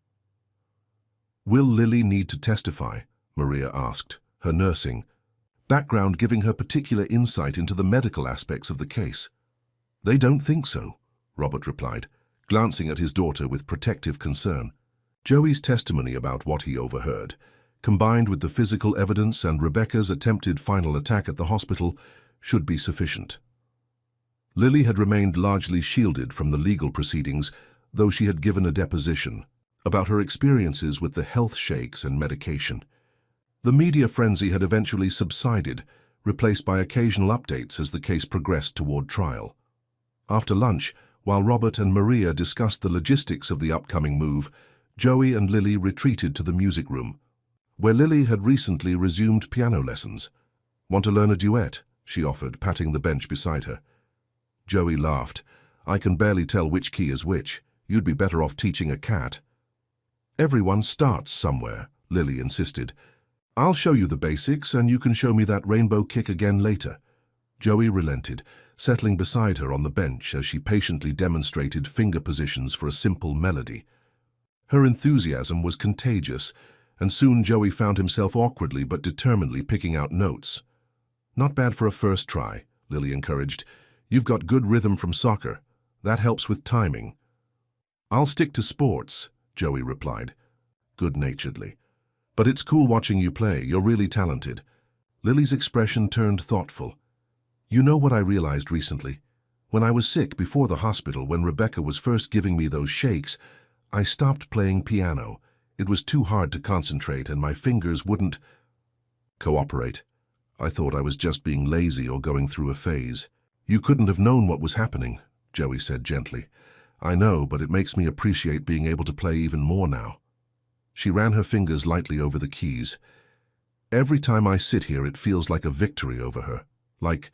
"Will Lily need to testify?" Maria asked, her nursing background giving her particular insight into the medical aspects of the case. They don't think so, Robert replied, glancing at his daughter with protective concern. Joey's testimony about what he overheard, combined with the physical evidence and Rebecca's attempted final attack at the hospital, should be sufficient. Lily had remained largely shielded from the legal proceedings, though she had given a deposition about her experiences with the health shakes and medication. The media frenzy had eventually subsided, replaced by occasional updates as the case progressed toward trial. After lunch, while Robert and Maria discussed the logistics of the upcoming move, Joey and Lily retreated to the music room, where Lily had recently resumed piano lessons. "Want to learn a duet?" she offered, patting the bench beside her. Joey laughed. "I can barely tell which key is which. You'd be better off teaching a cat." "Everyone starts somewhere," Lily insisted. "I'll show you the basics, and you can show me that rainbow kick again later." Joey relented, settling beside her on the bench as she patiently demonstrated finger positions for a simple melody. Her enthusiasm was contagious, and soon Joey found himself awkwardly but determinedly picking out notes. "Not bad for a first try," Lily encouraged. "You've got good rhythm from soccer. That helps with timing." "I'll stick to sports," Joey replied, good-naturedly. "But it's cool watching you play. You're really talented." Lily's expression turned thoughtful. "You know what I realized recently? When I was sick before the hospital, when Rebecca was first giving me those shakes, I stopped playing piano. It was too hard to concentrate and my fingers wouldn't cooperate. I thought I was just being lazy or going through a phase." "You couldn't have known what was happening," Joey said gently. "I know, but it makes me appreciate being able to play even more now." She ran her fingers lightly over the keys. "Every time I sit here, it feels like a victory over her. Like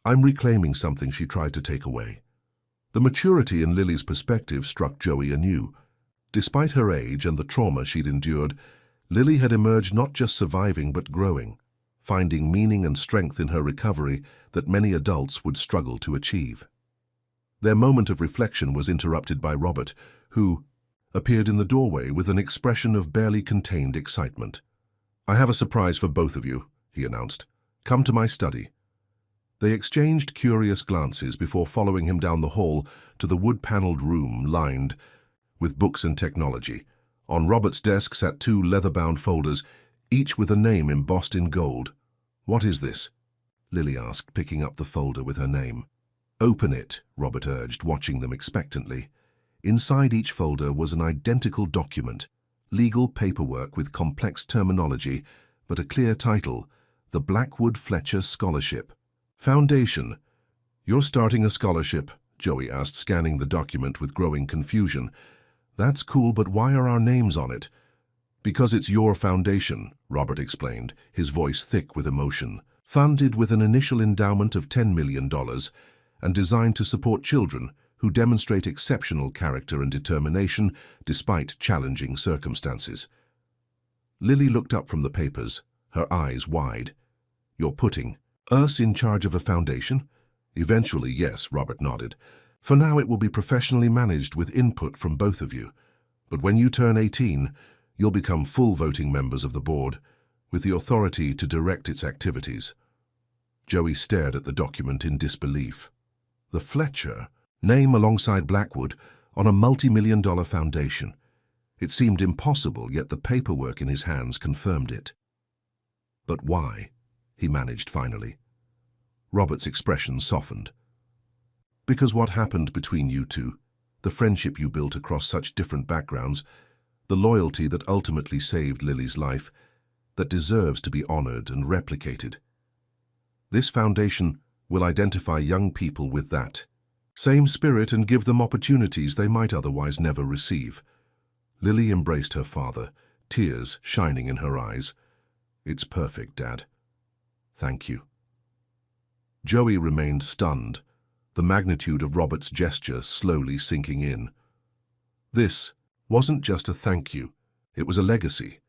I'm reclaiming something she tried to take away." The maturity in Lily's perspective struck Joey anew. Despite her age and the trauma she'd endured, Lily had emerged not just surviving but growing, finding meaning and strength in her recovery that many adults would struggle to achieve. Their moment of reflection was interrupted by Robert, who appeared in the doorway with an expression of barely contained excitement. "I have a surprise for both of you," he announced. "Come to my study." They exchanged curious glances before following him down the hall to the wood-paneled room lined with books and technology. On Robert's desk sat 2 leather-bound folders, each with a name embossed in gold. "What is this?" Lily asked, picking up the folder with her name. "Open it," Robert urged, watching them expectantly. Inside each folder was an identical document, legal paperwork with complex terminology, but a clear title, the Blackwood Fletcher Scholarship. "Foundation. You're starting a scholarship?" Joey asked, scanning the document with growing confusion. "That's cool, but why are our names on it?" "Because it's your foundation," Robert explained, his voice thick with emotion. "Funded with an initial endowment of $10 million and designed to support children who demonstrate exceptional character and determination despite challenging circumstances." Lily looked up from the papers, her eyes wide. "You're putting us in charge of a foundation?" "Eventually, yes," Robert nodded. "For now, it will be professionally managed with input from both of you. But when you turn 18, you'll become full voting members of the board, with the authority to direct its activities." Joey stared at the document in disbelief. The Fletcher name alongside Blackwood on a multi-million-dollar foundation. It seemed impossible, yet the paperwork in his hands confirmed it. "But why?" he managed finally. Robert's expression softened. "Because what happened between you two, the friendship you built across such different backgrounds, the loyalty that ultimately saved Lily's life, that deserves to be honored and replicated. This foundation will identify young people with that same spirit and give them opportunities they might otherwise never receive." Lily embraced her father, tears shining in her eyes. "It's perfect, Dad. Thank you." Joey remained stunned, the magnitude of Robert's gesture slowly sinking in. This wasn't just a thank you, it was a legacy,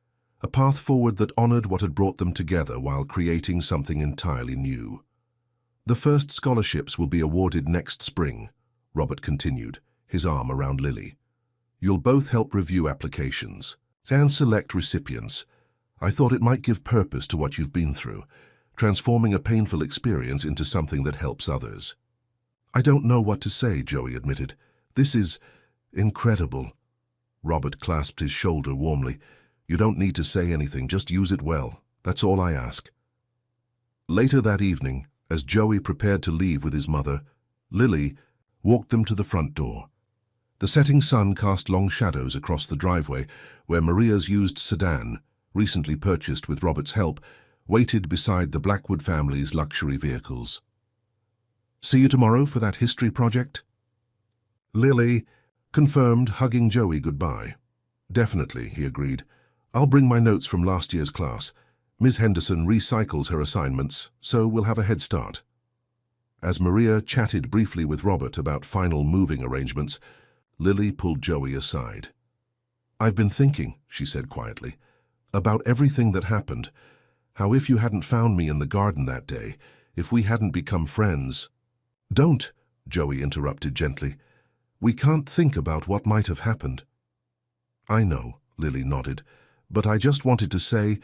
a path forward that honored what had brought them together while creating something entirely new. "The first scholarships will be awarded next spring," Robert continued, his arm around Lily. "You'll both help review applications and select recipients. I thought it might give purpose to what you've been through, transforming a painful experience into something that helps others." I don't know what to say, Joey admitted. This is incredible. Robert clasped his shoulder warmly. You don't need to say anything, just use it well. That's all I ask. Later that evening, as Joey prepared to leave with his mother, Lily walked them to the front door. The setting sun cast long shadows across the driveway where Maria's used sedan, recently purchased with Robert's help, waited beside the Blackwood family's luxury vehicles. See you tomorrow for that history project? Lily confirmed, hugging Joey goodbye. Definitely, he agreed. I'll bring my notes from last year's class. Ms. Henderson recycles her assignments, so we'll have a head start. As Maria chatted briefly with Robert about final moving arrangements, Lily pulled Joey aside. I've been thinking, she said quietly, about everything that happened, how if you hadn't found me in the garden that day, if we hadn't become friends. Don't, Joey interrupted gently. We can't think about what might have happened. I know, Lily nodded, but I just wanted to say,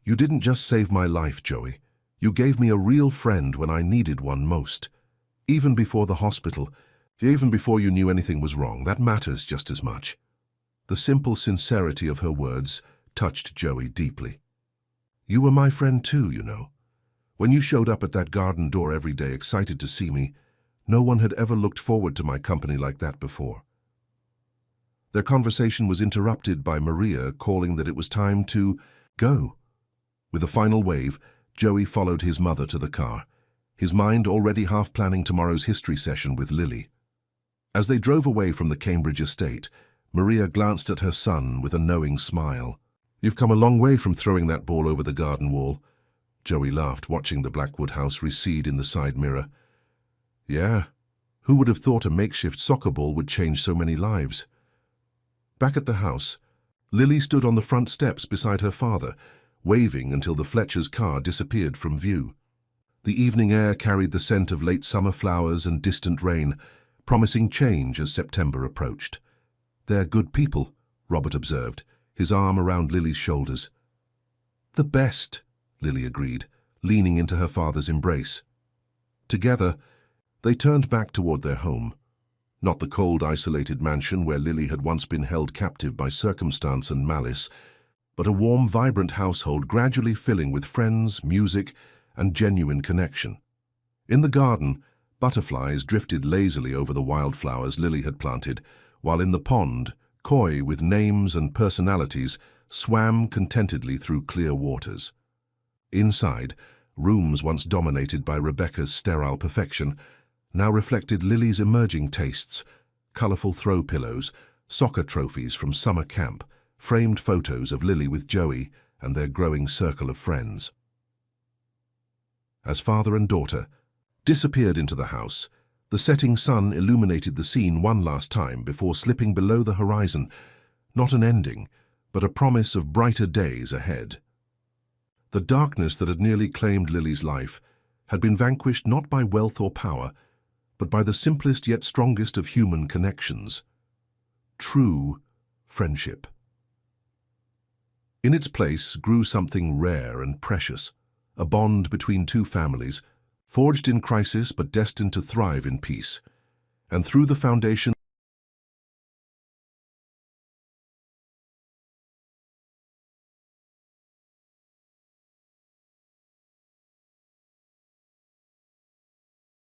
you didn't just save my life, Joey. You gave me a real friend when I needed one most. Even before the hospital, even before you knew anything was wrong, that matters just as much. The simple sincerity of her words touched Joey deeply. You were my friend too, you know. When you showed up at that garden door every day excited to see me, no one had ever looked forward to my company like that before. Their conversation was interrupted by Maria calling that it was time to go. With a final wave, Joey followed his mother to the car, his mind already half planning tomorrow's history session with Lily. As they drove away from the Cambridge estate, Maria glanced at her son with a knowing smile. You've come a long way from throwing that ball over the garden wall. Joey laughed, watching the Blackwood house recede in the side mirror. Yeah, who would have thought a makeshift soccer ball would change so many lives? Back at the house, Lily stood on the front steps beside her father, waving until the Fletchers' car disappeared from view. The evening air carried the scent of late summer flowers and distant rain, promising change as September approached. They're good people, Robert observed, his arm around Lily's shoulders. The best, Lily agreed, leaning into her father's embrace. Together, they turned back toward their home. Not the cold, isolated mansion where Lily had once been held captive by circumstance and malice, but a warm, vibrant household gradually filling with friends, music, and genuine connection. In the garden, butterflies drifted lazily over the wildflowers Lily had planted, while in the pond, koi with names and personalities swam contentedly through clear waters. Inside, rooms once dominated by Rebecca's sterile perfection now reflected Lily's emerging tastes, colorful throw pillows, soccer trophies from summer camp, framed photos of Lily with Joey and their growing circle of friends. As father and daughter disappeared into the house, the setting sun illuminated the scene one last time before slipping below the horizon, not an ending, but a promise of brighter days ahead. The darkness that had nearly claimed Lily's life had been vanquished not by wealth or power, but by the simplest yet strongest of human connections: true friendship. In its place grew something rare and precious, a bond between two families, forged in crisis but destined to thrive in peace. And through the foundation